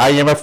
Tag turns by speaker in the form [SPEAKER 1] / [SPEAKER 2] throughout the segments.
[SPEAKER 1] IMF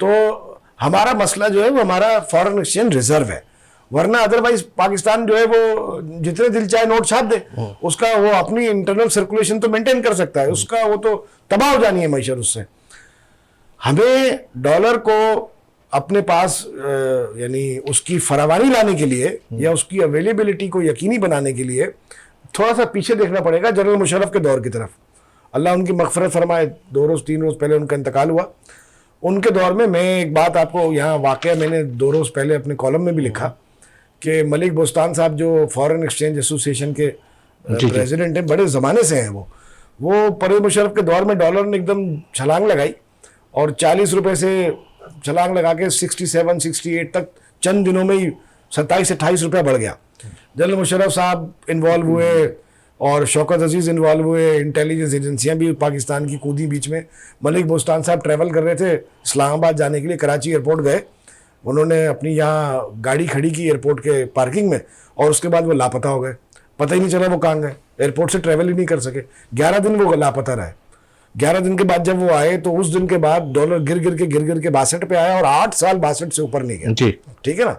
[SPEAKER 2] تو ہمارا مسئلہ جو ہے وہ ہمارا فارن ایکسچینج ریزرو ہے، ورنہ ادروائز پاکستان جو ہے وہ جتنے دل چاہے نوٹ چھاپ دے، اس کا وہ اپنی انٹرنل سرکولیشن تو مینٹین کر سکتا ہے، اس کا وہ تو تباہ ہو جانی ہے معیشت اس سے. ہمیں ڈالر کو اپنے پاس یعنی اس کی فراوانی لانے کے لیے یا اس کی اویلیبلٹی کو یقینی بنانے کے لیے تھوڑا سا پیچھے دیکھنا پڑے گا جنرل مشرف کے دور کی طرف. اللہ ان کی مغفرت فرمائے، 2 روز 3 روز پہلے ان کا انتقال ہوا. ان کے دور میں ایک بات آپ کو یہاں واقعہ میں نے 2 روز پہلے اپنے کالم میں بھی لکھا کہ ملک بوستان صاحب جو فارن ایکسچینج ایسوسی ایشن کے پریزیڈنٹ ہیں، بڑے زمانے سے ہیں، وہ پرویز مشرف کے دور میں ڈالر نے ایک دم چھلانگ لگائی اور 40 روپے سے چھلانگ لگا کے 67 68 تک چند دنوں میں ہی 27 28 روپے بڑھ گیا. جنرل مشرف صاحب انوالو ہوئے اور شوکت عزیز انوالو ہوئے، انٹیلیجنس ایجنسیاں بھی پاکستان کی کودی بیچ میں. ملک بوستان صاحب ٹریول کر رہے تھے اسلام آباد جانے کے لیے، کراچی ایئرپورٹ گئے، انہوں نے اپنی یہاں گاڑی کھڑی کی ایئرپورٹ کے پارکنگ میں اور اس کے بعد وہ لاپتہ ہو گئے، پتہ ہی نہیں چلا وہ کہاں گئے، ایئرپورٹ سے ٹریول ہی نہیں کر سکے. 11 دن وہ لاپتہ رہے. 11 دن کے بعد جب وہ آئے تو اس دن کے بعد ڈالر گر گر کے 62 پہ آیا اور 8 سال 62 سے اوپر نہیں گیا. ٹھیک ہے نا.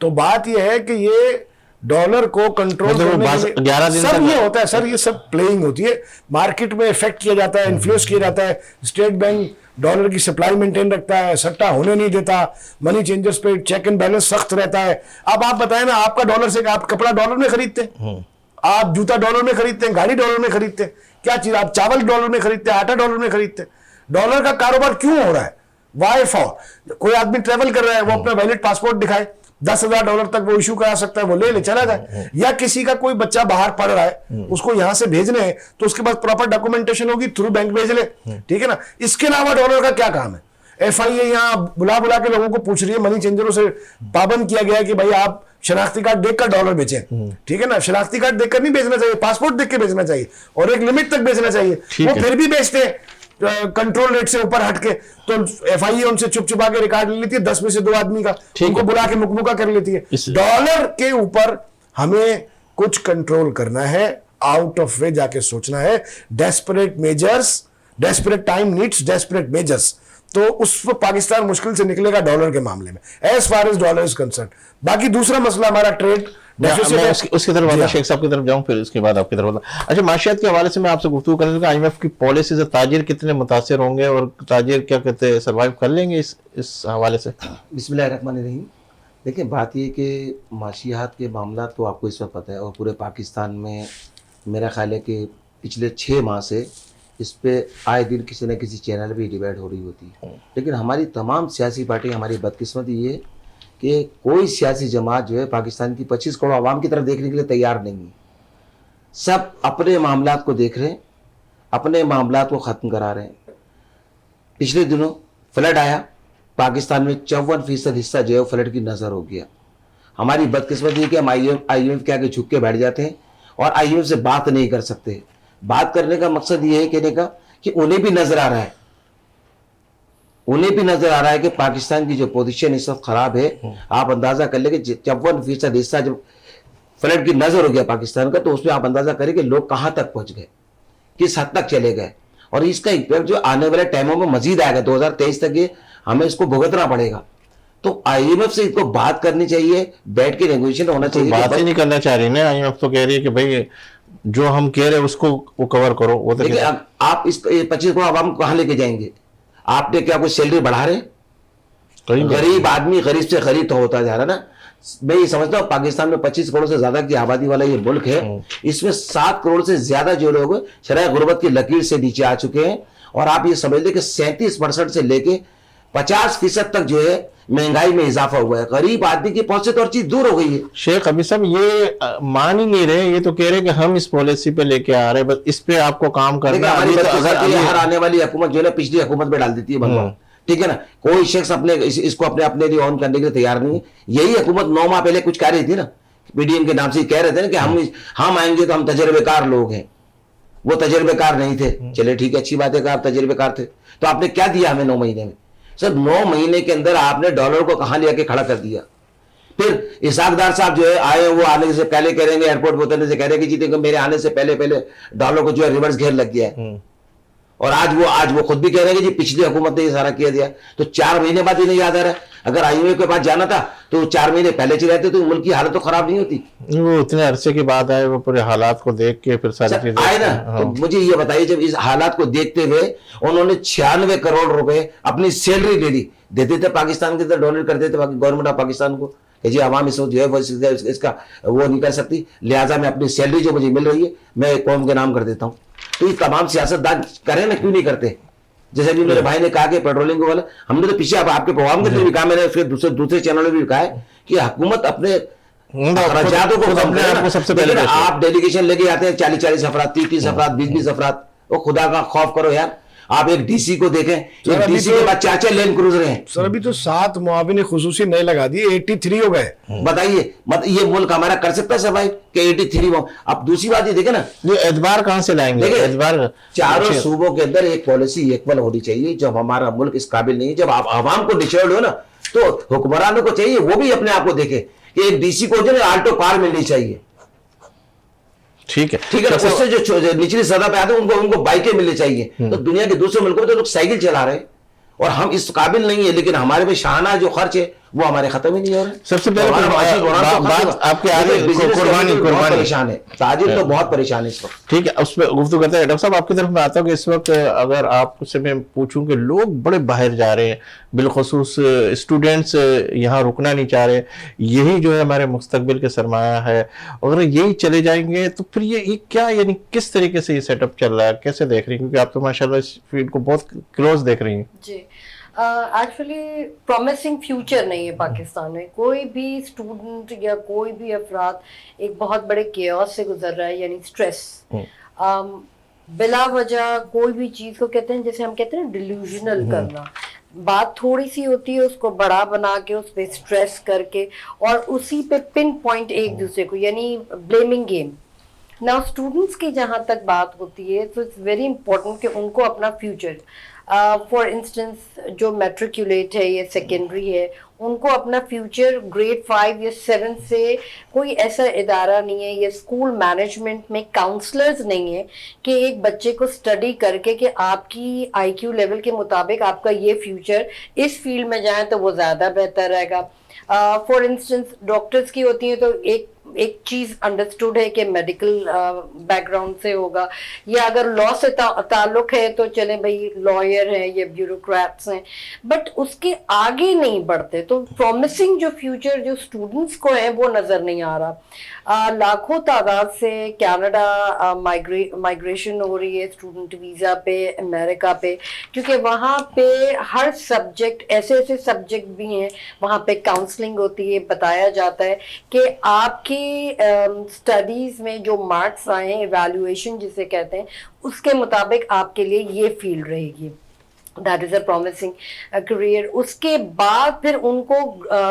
[SPEAKER 2] تو بات یہ ہے کہ یہ ڈالر کو کنٹرول کرنے کے لیے سب یہ ہوتا ہے سر، یہ سب پلینگ ہوتی ہے، مارکیٹ میں افیکٹ کیا جاتا ہے، انفلوئنس کیا جاتا ہے. اسٹیٹ بینک ڈالر کی سپلائی مینٹین رکھتا ہے، سٹا ہونے نہیں دیتا، منی چینجرز پہ چیک اینڈ بیلنس سخت رہتا ہے. اب آپ بتائیں نا، آپ کا ڈالر سے آپ کپڑا ڈالر میں خریدتے ہیں، آپ جوتا ڈالر میں خریدتے ہیں، گاڑی ڈالر میں خریدتے ہیں، کیا چیز آپ چاول ڈالر میں خریدتے ہیں، آٹا ڈالر میں خریدتے ہیں. ڈالر کا کاروبار کیوں ہو رہا ہے؟ وائی فار کوئی آدمی ٹریول کر رہا ہے، وہ اپنا ویلڈ پاسپورٹ دکھائے، $10,000 تک وہ ایشو کرا سکتا ہے، وہ لے چلا جائے. یا کسی کا کوئی بچہ باہر پڑھ رہا ہے، اس کو یہاں سے بھیجنے ہیں تو اس کے پاس پراپر ڈاکومنٹیشن ہوگی، تھرو بینک بھیج لے. ٹھیک ہے نا. اس کے علاوہ ڈالر کا کیا کام ہے؟ ایف آئی اے یہاں بلا کے لوگوں کو پوچھ رہی ہے، منی چینجروں سے پابند کیا گیا ہے کہ بھائی آپ شناختی کارڈ دیکھ کر ڈالر بیچیں. ٹھیک ہے نا. شناختی کارڈ دیکھ کر نہیں بیچنا چاہیے، پاسپورٹ دیکھ کے بیچنا چاہیے اور ایک لمٹ تک بیچنا چاہیے. وہ پھر بھی بیچتے ہیں کنٹرول ریٹ سے اوپر ہٹ کے، تو ایف آئی اے ان سے چھپ چھپا کے ریکارڈ لے لیتی ہے 10 میں سے 2 آدمی کا، ان کو بلا کے مکمکہ کر لیتی ہے. ڈالر کے اوپر ہمیں کچھ کنٹرول کرنا ہے، آؤٹ آف وے جا کے سوچنا ہے. Desperate measures, desperate time needs desperate measures. تو اس پر پاکستان مشکل سے نکلے گا ڈالر کے معاملے میں، as far as dollar is concern. باقی دوسرا مسئلہ ہمارا ٹریڈ
[SPEAKER 1] اس کی طرف شیخ صاحب کی طرف جاؤں، پھر اس کے بعد آپ کی طرف. اچھا، معاشیات کے حوالے سے میں آپ سے گفتگو کروں گا. آئی ایم ایف کی پالیسی سے تاجر کتنے متاثر ہوں گے اور تاجر کیا کہتے ہیں سروائیو کر لیں گے اس حوالے سے؟
[SPEAKER 3] بسم اللہ الرحمن الرحیم. دیکھیں، بات یہ کہ معاشیات کے معاملات تو آپ کو اس وقت پتہ ہے، اور پورے پاکستان میں میرا خیال ہے کہ پچھلے 6 ماہ سے اس پہ آئے دن کسی نہ کسی چینل پہ ڈیبیٹ ہو رہی ہوتی ہے. لیکن ہماری تمام سیاسی پارٹی، ہماری بدقسمتی یہ کہ کوئی سیاسی جماعت جو ہے پاکستان کی 25 کروڑ عوام کی طرف دیکھنے کے لیے تیار نہیں ہے. سب اپنے معاملات کو دیکھ رہے ہیں، اپنے معاملات کو ختم کرا رہے ہیں. پچھلے دنوں فلڈ آیا، پاکستان میں 54% حصہ جو ہے فلڈ کی نظر ہو گیا. ہماری بدقسمتی یہ کہ ہم آئی ایم ایف کے آگے جھک کے بیٹھ جاتے ہیں اور آئی ایم ایف سے بات نہیں کر سکتے. بات کرنے کا مقصد یہ ہے کہنے کا کہ انہیں بھی نظر آ رہا ہے، انہیں بھی نظر آ رہا ہے کہ پاکستان کی جو پوزیشن اس وقت خراب ہے. آپ اندازہ کر لیں کہ 54% حصہ جب فلڈ کی نظر ہو گیا پاکستان کا، تو اس میں آپ اندازہ کریں کہ لوگ کہاں تک پہنچ گئے، کس حد تک چلے گئے. اور اس کا امپیکٹ جو آنے والے ٹائموں میں مزید آئے گا، 2023 تک یہ ہمیں اس کو بھگتنا پڑے گا. تو آئی ایم ایف سے اس کو بات کرنی چاہیے، بیٹھ کے نیگوشیشن ہونا چاہیے.
[SPEAKER 1] بات ہی نہیں کرنا چاہ رہی نا، آئی ایم ایف تو کہہ رہی ہے کہ بھائی جو ہم کہہ رہے ہیں اس کو وہ کور کرو. وہ
[SPEAKER 3] دیکھیں، اب آپ اس 25 کروڑ عوام کو کہاں لے کے جائیں گے؟ آپ نے کیا کوئی سیلری بڑھا رہے ہیں؟ غریب آدمی غریب سے غریب تو ہوتا جا رہا نا. میں یہ سمجھتا ہوں پاکستان میں 25 کروڑ سے زیادہ کی آبادی والا یہ ملک ہے، اس میں 7 کروڑ سے زیادہ جو لوگ شرح غربت کی لکیر سے نیچے آ چکے ہیں. اور آپ یہ سمجھ لیں کہ 37% سے لے کے 50% تک جو ہے مہنگائی میں اضافہ ہوا ہے. غریب آدمی کی پہنچ سے تو ہر چیز دور ہو گئی ہے.
[SPEAKER 1] شیخ ابھی صاحب یہ مان ہی نہیں رہے، یہ تو کہہ رہے کہ ہم اس پالیسی پہ لے کے آ رہے ہیں، بس اس پہ آپ کو کام کرنا ہے.
[SPEAKER 3] ہر آنے والی حکومت جو ہے پچھلی حکومت میں ڈال دیتی ہے بھگوان. ٹھیک ہے نا. کوئی شخص اس کو اپنے لیے آن کرنے کے لیے تیار نہیں ہے. یہی حکومت 9 ماہ پہلے کچھ کہہ رہی تھی نا، پی ڈی ایم کے نام سے کہہ رہے تھے نا کہ ہم آئیں گے تو ہم تجربے کار لوگ ہیں. وہ تجربے کار نہیں تھے. چلے ٹھیک ہے، اچھی بات ہے کہ آپ تجربے کار تھے. تو آپ نے کیا دیا ہمیں 9 مہینے میں؟ سر 9 مہینے کے اندر آپ نے ڈالر کو کہاں لے کے کھڑا کر دیا. پھر اسحاق ڈار صاحب جو ہے آئے، وہ آنے سے پہلے کہہ رہے ہیں ایئرپورٹ پہ اترنے سے کہہ رہے ہیں کہ جی دیکھو میرے آنے سے پہلے ڈالر کو جو ہے ریورس گھیر لگ گیا ہے. اور آج وہ خود بھی کہہ رہے ہیں کہ جی پچھلی حکومت نے یہ سارا کیا دیا. تو 4 مہینے بعد انہیں یاد آ رہا ہے. اگر IMF کے پاس جانا تھا تو 4 مہینے پہلے چلے جاتے تو ملک کی حالت تو خراب نہیں ہوتی.
[SPEAKER 1] وہ اتنے عرصے کے بعد آئے, وہ پورے حالات کو دیکھ کے پھر ساری چیزیں
[SPEAKER 3] آئے نا. تو مجھے یہ بتائیے, جب اس حالات کو دیکھتے ہوئے انہوں نے 96 کروڑ روپے اپنی سیلری لے لی, دیتے تھے پاکستان کے اندر, ڈونیٹ کرتے تھے گورنمنٹ آف پاکستان کو کہ جی عوام اس وقت جو ہے اس کا وہ نہیں کر سکتی, لہٰذا میں اپنی سیلری جو مجھے مل رہی ہے میں قوم کے نام کر دیتا ہوں. تو یہ تمام سیاستدان کریں نا, کیوں نہیں کرتے؟ جیسے بھی میرے بھائی نے کہا کہ پیٹرولنگ والا, ہم نے تو پیچھے آپ کے پروگرام کے بھی کہا, میں نے اس کے دوسرے چینلوں میں بھی کہا ہے کہ حکومت اپنے اخراجاتوں کو کم کرے.
[SPEAKER 1] سب سے پہلے
[SPEAKER 3] آپ ڈیلیگیشن لے کے آتے ہیں 40 افراد, 30 افراد, 20 افراد, وہ خدا کا خوف کرو یار. آپ ایک DC کو دیکھیں, ایک DC کے بعد 4 لینڈ کروزر ہیں.
[SPEAKER 2] سر ابھی تو 7 معاون خصوصی نئے لگا دیے, 83 ہو گئے.
[SPEAKER 3] بتائیے یہ ملک ہمارا کر سکتا ہے سروائیو کہ 83. اب دوسری بات یہ دیکھیں نا,
[SPEAKER 1] یہ اعتبار کہاں سے لائیں گے؟ اعتبار
[SPEAKER 3] چاروں صوبوں کے اندر ایک پالیسی ایکول ہونی چاہیے. جب ہمارا ملک اس قابل نہیں ہے, جب آپ عوام کو نچوڑ ہو نا, تو حکمرانوں کو چاہیے وہ بھی اپنے آپ کو دیکھے کہ ایک DC کو جو ہے آلٹو کار ملنی چاہیے.
[SPEAKER 1] ٹھیک ہے
[SPEAKER 3] ٹھیک ہے, اس سے جو نچلی سطح پہ آتے ہیں ان کو بائکیں ملنی چاہیے. تو دنیا کے دوسرے ملکوں میں تو لوگ سائیکل چلا رہے ہیں, اور ہم اس قابل نہیں ہے, لیکن ہمارے میں شاہانہ جو خرچ ہے وہ ہمارے ختم ہی نہیں ہو رہے.
[SPEAKER 1] سب سے پہلے بات آپ کے آگے قربانی
[SPEAKER 3] پریشان ہے, تاجر تو بہت پریشان ہے اس وقت.
[SPEAKER 1] ٹھیک ہے, اس پہ گفتگو کرتے ہیں. ڈاکٹر صاحب آپ کی طرف میں آتا ہوں کہ اس وقت اگر آپ سے میں پوچھوں کہ لوگ بڑے باہر جا رہے ہیں, بالخصوص اسٹوڈنٹس یہاں رکنا نہیں چاہ رہے, یہی جو ہے ہمارے مستقبل کے سرمایہ ہے, اگر یہی چلے جائیں گے تو پھر یہ کیا, یعنی کس طریقے سے یہ سیٹ اپ چل رہا ہے, کیسے دیکھ رہی ہیں, کیونکہ آپ تو ماشاءاللہ اس فیلڈ کو بہت کلوز دیکھ رہی ہیں.
[SPEAKER 4] جی ایکچولی پرومسنگ فیوچر نہیں ہے پاکستان میں. کوئی بھی اسٹوڈنٹ یا کوئی بھی افراد ایک بہت بڑے کیوس سے گزر رہا ہے, یعنی اسٹریس. بلا وجہ کوئی بھی چیز کو کہتے ہیں, جیسے ہم کہتے ہیں نا ڈیلیوژنل کرنا, بات تھوڑی سی ہوتی ہے اس کو بڑا بنا کے اس پہ اسٹریس کر کے اور اسی پہ پن پوائنٹ ایک دوسرے کو, یعنی بلیمنگ گیم. نا اسٹوڈنٹس کی جہاں تک بات ہوتی ہے تو اٹس ویری امپورٹنٹ کہ ان کو اپنا فیوچر, فار انسٹنس جو میٹریکولیٹ ہے یا سیکنڈری ہے, ان کو اپنا فیوچر گریڈ 5 یا 7 سے کوئی ایسا ادارہ نہیں ہے یا اسکول مینجمنٹ میں کاؤنسلرز نہیں ہے کہ ایک بچے کو اسٹڈی کر کے کہ آپ کی IQ لیول کے مطابق آپ کا یہ فیوچر اس فیلڈ میں جائیں تو وہ زیادہ بہتر رہے گا. فار انسٹنس ڈاکٹرز کی ہوتی ہیں تو ایک چیز انڈرسٹوڈ ہے کہ میڈیکل بیک گراؤنڈ سے ہوگا, یا اگر لا سے تعلق ہے تو چلیں بھائی لائر ہیں یا بیوروکریٹس ہیں, بٹ اس کے آگے نہیں بڑھتے. تو پرومسنگ جو فیوچر جو اسٹوڈنٹس کو ہے وہ نظر نہیں آ رہا. لاکھوں تعداد سے کینیڈا مائگریشن ہو رہی ہے اسٹوڈنٹ ویزا پہ امریکہ پہ, کیونکہ وہاں پہ ہر سبجیکٹ ایسے سبجیکٹ بھی ہیں, وہاں پہ کاؤنسلنگ ہوتی ہے, بتایا جاتا ہے کہ آپ کی اسٹڈیز میں جو مارکس آئے ہیں, ایویلویشن جسے کہتے ہیں, اس کے مطابق آپ کے لیے یہ فیلڈ رہے گی. That is a promising career. اس کے بعد پھر ان کو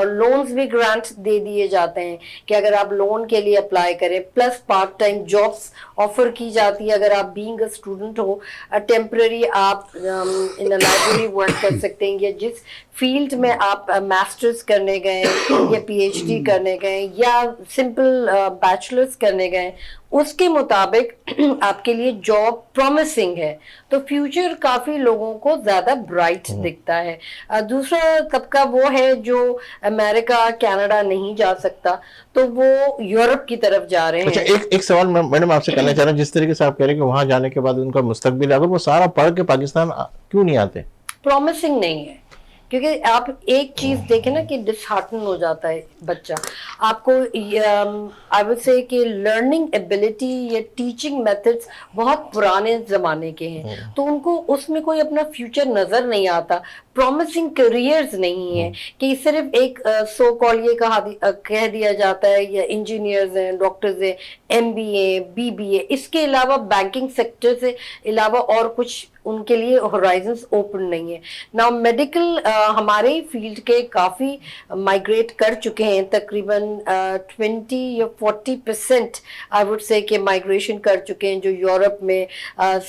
[SPEAKER 4] لونز بھی گرانٹ دے دیے جاتے ہیں کہ اگر آپ لون کے لیے اپلائی کریں, plus part time jobs offer کی جاتی ہے. اگر آپ being a student who temporary آپ ان لائبریری ورک کر سکتے ہیں, یا جس فیلڈ میں آپ ماسٹرز کرنے گئے یا PhD کرنے گئے یا سمپل بیچلرز کرنے گئے, اس کے مطابق آپ کے لیے جاب پرومسنگ ہے. تو فیوچر کافی لوگوں کو زیادہ برائٹ دکھتا ہے. دوسرا طبقہ وہ ہے جو امریکہ کینیڈا نہیں جا سکتا, تو وہ یورپ کی طرف جا رہے ہیں.
[SPEAKER 1] اچھا, ایک سوال میڈم آپ سے کرنا چاہ رہا ہوں, جس طریقے سے آپ کہہ رہے ہیں کہ وہاں جانے کے بعد ان کا مستقبل, اگر وہ سارا پڑھ کے پاکستان کیوں نہیں آتے؟
[SPEAKER 4] پرومسنگ نہیں ہے, کیونکہ آپ ایک چیز دیکھیں نا کہ ڈس ہارٹن ہو جاتا ہے بچہ. آپ کو آئی وڈ سے کہ لرننگ ایبلٹی یا ٹیچنگ میتھڈس بہت پرانے زمانے کے ہیں, تو ان کو اس میں کوئی اپنا فیوچر نظر نہیں آتا. پرومسنگ کیریئرز نہیں ہیں کہ صرف ایک سو کال یہ کہہ دیا جاتا ہے یا انجینئرز ہیں, ڈاکٹرز ہیں, MBA BBA, اس کے علاوہ بینکنگ سیکٹر سے علاوہ اور کچھ ان کے لیے ہورائزنس اوپن نہیں ہے. نا میڈیکل ہمارے فیلڈ کے کافی مائگریٹ کر چکے ہیں, تقریباً 20 یا 40% آئی وڈ سے کہ مائگریشن کر چکے ہیں, جو یورپ میں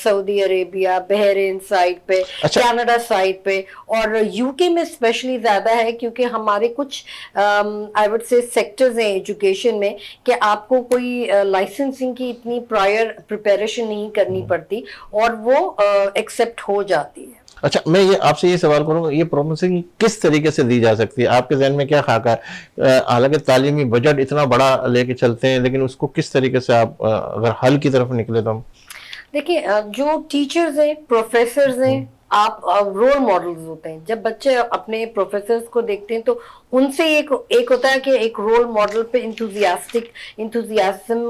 [SPEAKER 4] سعودی عربیہ, بحرین سائڈ پہ, کینیڈا سائڈ پہ, اور یو کے میں اسپیشلی زیادہ ہے کیونکہ ہمارے کچھ آئی وڈ سے سیکٹرز ہیں ایجوکیشن میں کہ آپ کو کوئی لائسنسنگ کی اتنی پرائر پریپریشن نہیں کرنی پڑتی اور وہ ایکسیپٹ ہو جاتی ہے.
[SPEAKER 1] اچھا میں یہ آپ سے یہ سوال کروں گا, یہ پرومسنگ کس طریقے سے دی جا سکتی ہے؟ آپ کے ذہن میں کیا خاکہ ہے؟ حالانکہ تعلیمی بجٹ اتنا بڑا لے کے چلتے ہیں, لیکن اس کو کس طریقے سے آپ اگر حل کی طرف نکلے تو ہم
[SPEAKER 4] دیکھیں جو ٹیچرز ہیں, پروفیسرز ہیں, آپ رول ماڈلز ہوتے ہیں. جب بچے اپنے پروفیسرز کو دیکھتے ہیں تو ان سے ایک ہوتا ہے کہ ایک رول ماڈل پہ انتھوزیازم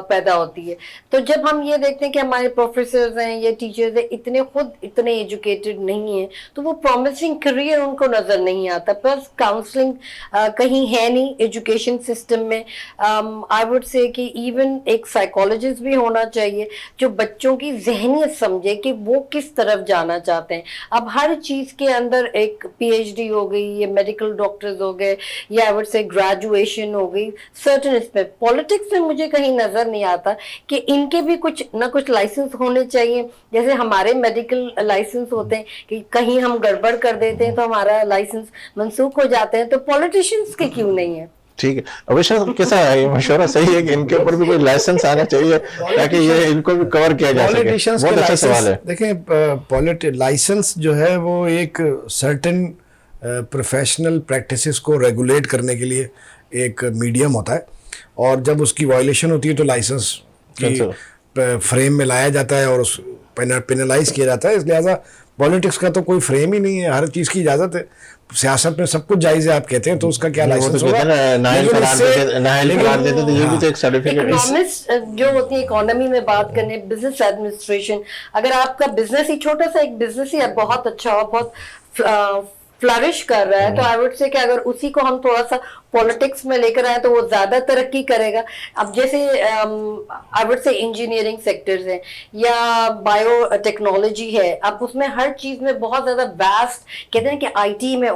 [SPEAKER 4] پیدا ہوتی ہے. تو جب ہم یہ دیکھتے ہیں کہ ہمارے پروفیسرز ہیں یا ٹیچرز ہیں خود اتنے ایجوکیٹڈ نہیں ہیں تو وہ پرومسنگ کریئر ان کو نظر نہیں آتا. پلس کاؤنسلنگ کہیں ہے نہیں ایجوکیشن سسٹم میں. آئی وڈ سے کہ ایون ایک سائیکالوجسٹ بھی ہونا چاہیے جو بچوں کی ذہنیت سمجھے کہ وہ کس طرف جانا چاہتے ہیں. اب ہر چیز کے اندر ایک پی ایچ ڈی ہو گئی, یہ میڈیکل ڈاکٹرز ہو گئے, یا آئی وڈ سے گریجویشن ہو گئی. سرٹن اس پہ پالیٹکس میں مجھے کہیں نظر نہیں آتا کہ ان کے بھی کچھ نہ کچھ لائسنس ہونے چاہیے. جیسے ہمارے میڈیکل لائسنس ہوتے ہیں کہ کہیں ہم گڑبڑ کر دیتے ہیں تو ہمارا لائسنس منسوخ ہو جاتے ہیں, تو پالیٹیشینس کے کیوں نہیں ہے؟
[SPEAKER 1] ٹھیک ہے. اویشا کیسا ہے یہ مشورہ صحیح ہے کہ ان کے اوپر بھی کوئی لائسنس آنا چاہیے تاکہ یہ ان کو بھی کور کیا جا سکے؟ بہت اچھا سوال ہے.
[SPEAKER 2] دیکھیں لائسنس جو ہے وہ ایک سرٹن پروفیشنل پریکٹسز کو ریگولیٹ کرنے کے لیے ایک میڈیم ہوتا ہے, اور جب اس کی وائلیشن ہوتی ہے تو لائسنس کی فریم میں لایا جاتا ہے اور اس پینلائز کیا جاتا ہے. اس لہٰذا پالیٹکس کا تو کوئی فریم ہی نہیں ہے, ہر چیز کی اجازت ہے. سیاست میں سب کچھ جائز ہے آپ کہتے ہیں, تو اس کا کیا لائسنس ہوگا؟
[SPEAKER 4] اکنامسٹ جو ہوتی ہے اکانومی میں بات کرنے, بزنس ایڈمنسٹریشن, اگر آپ کا بزنس ہی چھوٹا سا ایک بزنس ہی بہت اچھا ہو, بہت فلرش کر رہا ہے, تو آئی وڈ سے کہ اگر اسی کو ہم تھوڑا سا پالیٹکس میں لے کر آئے تو وہ زیادہ ترقی کرے گا. اب جیسے I would say engineering sectors ہیں یا بایو ٹیکنالوجی ہے, اب اس میں ہر چیز میں بہت زیادہ واسٹ, کہتے ہیں کہ آئی ٹی میں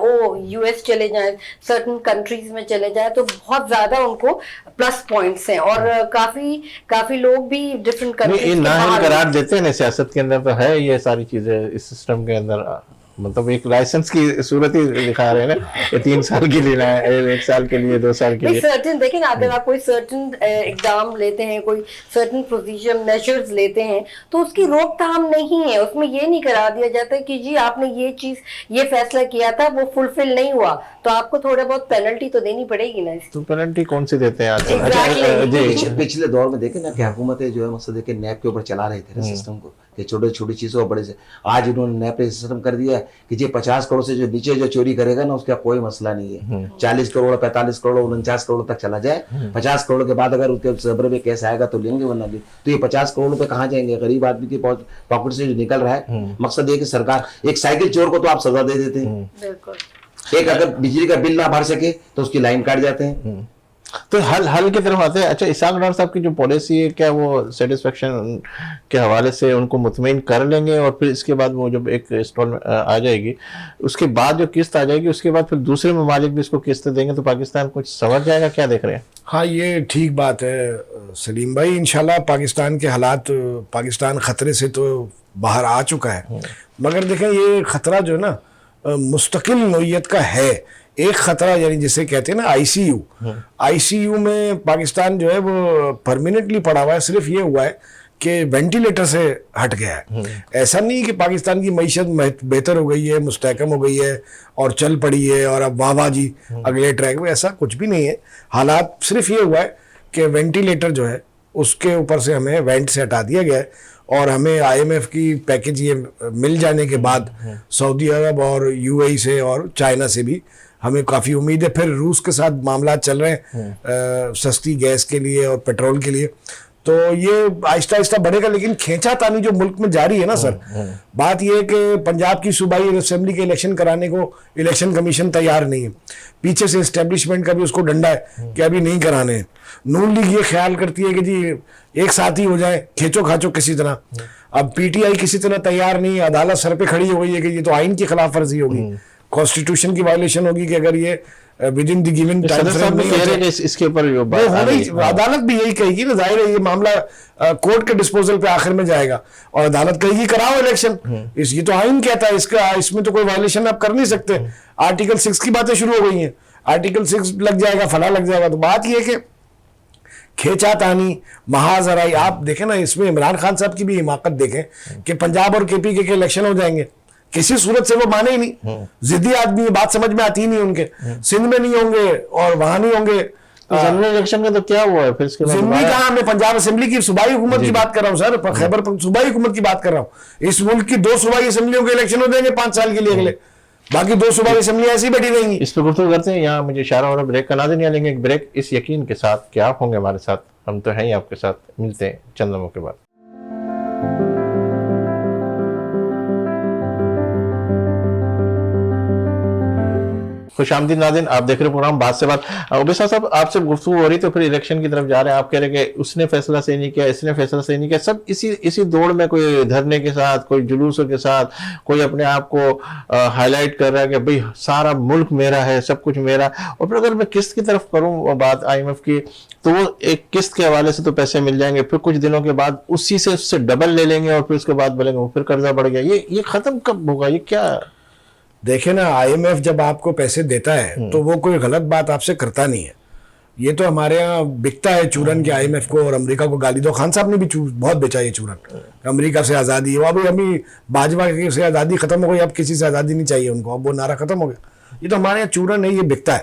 [SPEAKER 4] یو ایس چلے جائیں, سرٹن کنٹریز میں چلے جائیں تو بہت زیادہ ان کو پلس پوائنٹس ہیں, اور کافی لوگ بھی ڈفرینٹ کنٹریز
[SPEAKER 1] نااہل قرار دیتے ہیں. سیاست کے اندر تو ہے یہ ساری چیزیں, اس سسٹم کے اندر مطلب ایک لائسنس کی صورت ہی دکھا رہے ہیں نا کہ 3 سال کی لینا ہے, 1 سال کے لیے, 2 سال کے لیے.
[SPEAKER 4] سرٹن دیکھیں نا, اگر آپ کوئی سرٹن اقدام لیتے ہیں, کوئی سرٹن پروسیجر میجرز لیتے ہیں تو اس کی روک تھام نہیں ہے. اس میں یہ نہیں کرا دیا جاتا کہ جی آپ نے یہ چیز, یہ فیصلہ کیا تھا, وہ فلفل نہیں ہوا تو آپ کو تھوڑا بہت پینلٹی تو دینی پڑے گی نا.
[SPEAKER 1] تو پینلٹی کون سی دیتے ہیں آج؟
[SPEAKER 3] پچھلے دور میں دیکھیں نا کہ حکومتیں جو ہے مقصد ہے کہ نیب کے اوپر چلا رہے تھے سسٹم کو, کہ چھوٹی چیزوں کو بڑے سے, آج انہوں نے نیب پہ سسٹم کر دیا ہے کہ جی 50 کروڑ سے جو نیچے جو چوری کرے گا نا اس کا کوئی مسئلہ نہیں ہے. 40 کروڑ 45 کروڑ 49 کروڑ تک چلا جائے, 50 کروڑ کے بعد اگر اس کے صبر میں کیس آئے گا تو لیں گے, ورنہ بھی تو یہ 50 کروڑ روپے کہاں جائیں گے؟ غریب آدمی کی پاکٹ سے جو نکل رہا ہے. مقصد یہ کہ سرکار ایک سائیکل چور کو تو آپ سزا دے دیتے ہیں, ایک اگر بجلی کا بل نہ بھر سکے تو اس کی لائن کاٹ جاتے ہیں.
[SPEAKER 1] تو حل کی طرف آتے ہیں. اچھا اسحاق ڈار صاحب کی جو پالیسی ہے, کیا وہ سیٹسفیکشن کے حوالے سے ان کو مطمئن کر لیں گے, اور پھر اس کے بعد وہ جب ایک اسٹال آ جائے گی اس کے بعد جو قسط آ جائے گی اس کے بعد پھر دوسرے ممالک بھی اس کو قسط دیں گے تو پاکستان کچھ سنور جائے گا؟ کیا دیکھ رہے ہیں؟
[SPEAKER 2] ہاں یہ ٹھیک بات ہے سلیم بھائی. انشاءاللہ پاکستان کے حالات, پاکستان خطرے سے تو باہر آ چکا ہے, مگر دیکھیں یہ خطرہ جو ہے نا مستقل نوعیت کا ہے. ایک خطرہ یعنی جسے کہتے ہیں نا آئی سی یو میں پاکستان جو ہے وہ پرماننٹلی پڑا ہوا ہے. صرف یہ ہوا ہے کہ وینٹیلیٹر سے ہٹ گیا ہے. ایسا نہیں کہ پاکستان کی معیشت بہتر ہو گئی ہے, مستحکم ہو گئی ہے اور چل پڑی ہے اور اب واہ جی اگلے ٹریک میں, ایسا کچھ بھی نہیں ہے. حالات صرف یہ ہوا ہے کہ وینٹیلیٹر جو ہے اس کے اوپر سے ہمیں وینٹ سے ہٹا دیا گیا ہے, اور ہمیں آئی ایم ایف کی پیکج یہ مل جانے کے بعد سعودی عرب اور یو اے ای سے اور چائنا سے بھی ہمیں کافی امید ہے. پھر روس کے ساتھ معاملات چل رہے ہیں سستی گیس کے لیے اور پیٹرول کے لیے, تو یہ آہستہ آہستہ بڑھے گا. لیکن کھینچا تانی جو ملک میں جاری ہے نا سر, بات یہ ہے کہ پنجاب کی صوبائی اسمبلی کے الیکشن کرانے کو الیکشن کمیشن تیار نہیں ہے. پیچھے سے اسٹیبلشمنٹ کا بھی اس کو ڈنڈا ہے کہ ابھی نہیں کرانے ہیں. نون لیگ یہ خیال کرتی ہے کہ جی ایک ساتھ ہی ہو جائے, کھینچو کھاچو کسی طرح. اب پی ٹی آئی کسی طرح تیار نہیں ہے, عدالت سر پہ کھڑی ہو گئی ہے کہ یہ تو آئین کی خلاف ورزی ہوگی, کانسٹیٹیوشن کی وائلیشن ہوگی کہ اگر یہ with in the given time
[SPEAKER 1] صدر صاحب
[SPEAKER 2] فریم
[SPEAKER 1] کہہ رہے
[SPEAKER 2] نہیں
[SPEAKER 1] ہیں کہ اس کے اوپر جو
[SPEAKER 2] وہ
[SPEAKER 1] بات آ رہی ہے،
[SPEAKER 2] عدالت بھی یہی کہے گی نا، ظاہر ہے یہ معاملہ کورٹ کے ڈسپوزل پہ آخر میں جائے گا اور عدالت کہے گی کراؤ الیکشن. یہ تو آئین کہتا ہے، اس میں تو کوئی وائلیشن آپ کر نہیں سکتے. آرٹیکل 6 کی باتیں شروع ہو گئی ہیں، آرٹیکل 6 لگ جائے گا، فلاں لگ جائے گا. تو بات یہ ہے کہ کھینچا تانی محاذ آرائی. آپ دیکھیں نا اس میں عمران خان صاحب کی بھی حماقت دیکھیں کہ پنجاب اور کے پی کے الیکشن ہو جائیں گے، کسی صورت سے وہ مانے ہی نہیں، ضدی آدمی ہے، بات سمجھ میں آتی ہی نہیں ان کے. سندھ میں نہیں ہوں گے اور وہاں نہیں ہوں گے.
[SPEAKER 1] ضمنی الیکشن کا تو کیا ہوا ہے پھر اس کے بعد
[SPEAKER 2] ضمنی کہاں، میں پنجاب اسمبلی کی صوبائی حکومت کی بات کر رہا ہوں سر، خیبر صوبائی حکومت کی بات کر رہا ہوں. اس ملک کی 2 صوبائی اسمبلیوں کے الیکشن ہو جائیں گے 5 سال کے لیے اگلے، باقی 2 صوبائی اسمبلیاں ایسی بیٹھی رہیں گی.
[SPEAKER 1] اس پہ گفتگو کرتے ہیں. یہاں مجھے اشارہ ہو رہا ہے بریک کا، ناظرین یہاں لیں گے ایک بریک اس یقین کے ساتھ کہ آپ ہوں گے ہمارے ساتھ، ہم تو ہیں ہی آپ کے ساتھ. ملتے ہیں چند لمحوں کے بعد. خوش آمدید ناظرین، آپ دیکھ رہے پروگرام بات سے بات. عبیسہ صاحب آپ سے گفتگو ہو رہی تو پھر الیکشن کی طرف جا رہے ہیں. آپ کہہ رہے کہ اس نے فیصلہ صحیح نہیں کیا، اس نے فیصلہ صحیح نہیں کیا، سب اسی دوڑ میں، کوئی دھرنے کے ساتھ، کوئی جلوسوں کے ساتھ، کوئی اپنے آپ کو ہائی لائٹ کر رہا ہے کہ بھئی سارا ملک میرا ہے، سب کچھ میرا. اور پھر اگر میں قسط کی طرف کروں بات آئی ایم ایف کی، تو وہ ایک قسط کے حوالے سے تو پیسے مل جائیں گے، پھر کچھ دنوں کے بعد اسی سے اس سے ڈبل لے لیں گے اور پھر اس کے بعد بولیں گے وہ پھر قرضہ بڑھ گیا. یہ ختم کب ہوگا؟ یہ کیا؟
[SPEAKER 2] دیکھیں نا، آئی ایم ایف جب آپ کو پیسے دیتا ہے تو وہ کوئی غلط بات آپ سے کرتا نہیں ہے. یہ تو ہمارے ہاں بکتا ہے چورن کے آئی ایم ایف کو، اور امریکہ کو گالی دو. خان صاحب نے بھی بہت بیچا یہ چورن، امریکہ سے آزادی. وہ ابھی باجوہ سے آزادی ختم ہو گئی، اب کسی سے آزادی نہیں چاہیے ان کو، اب وہ نعرہ ختم ہو گیا. یہ تو ہمارے یہاں چورن ہے، یہ بکتا ہے.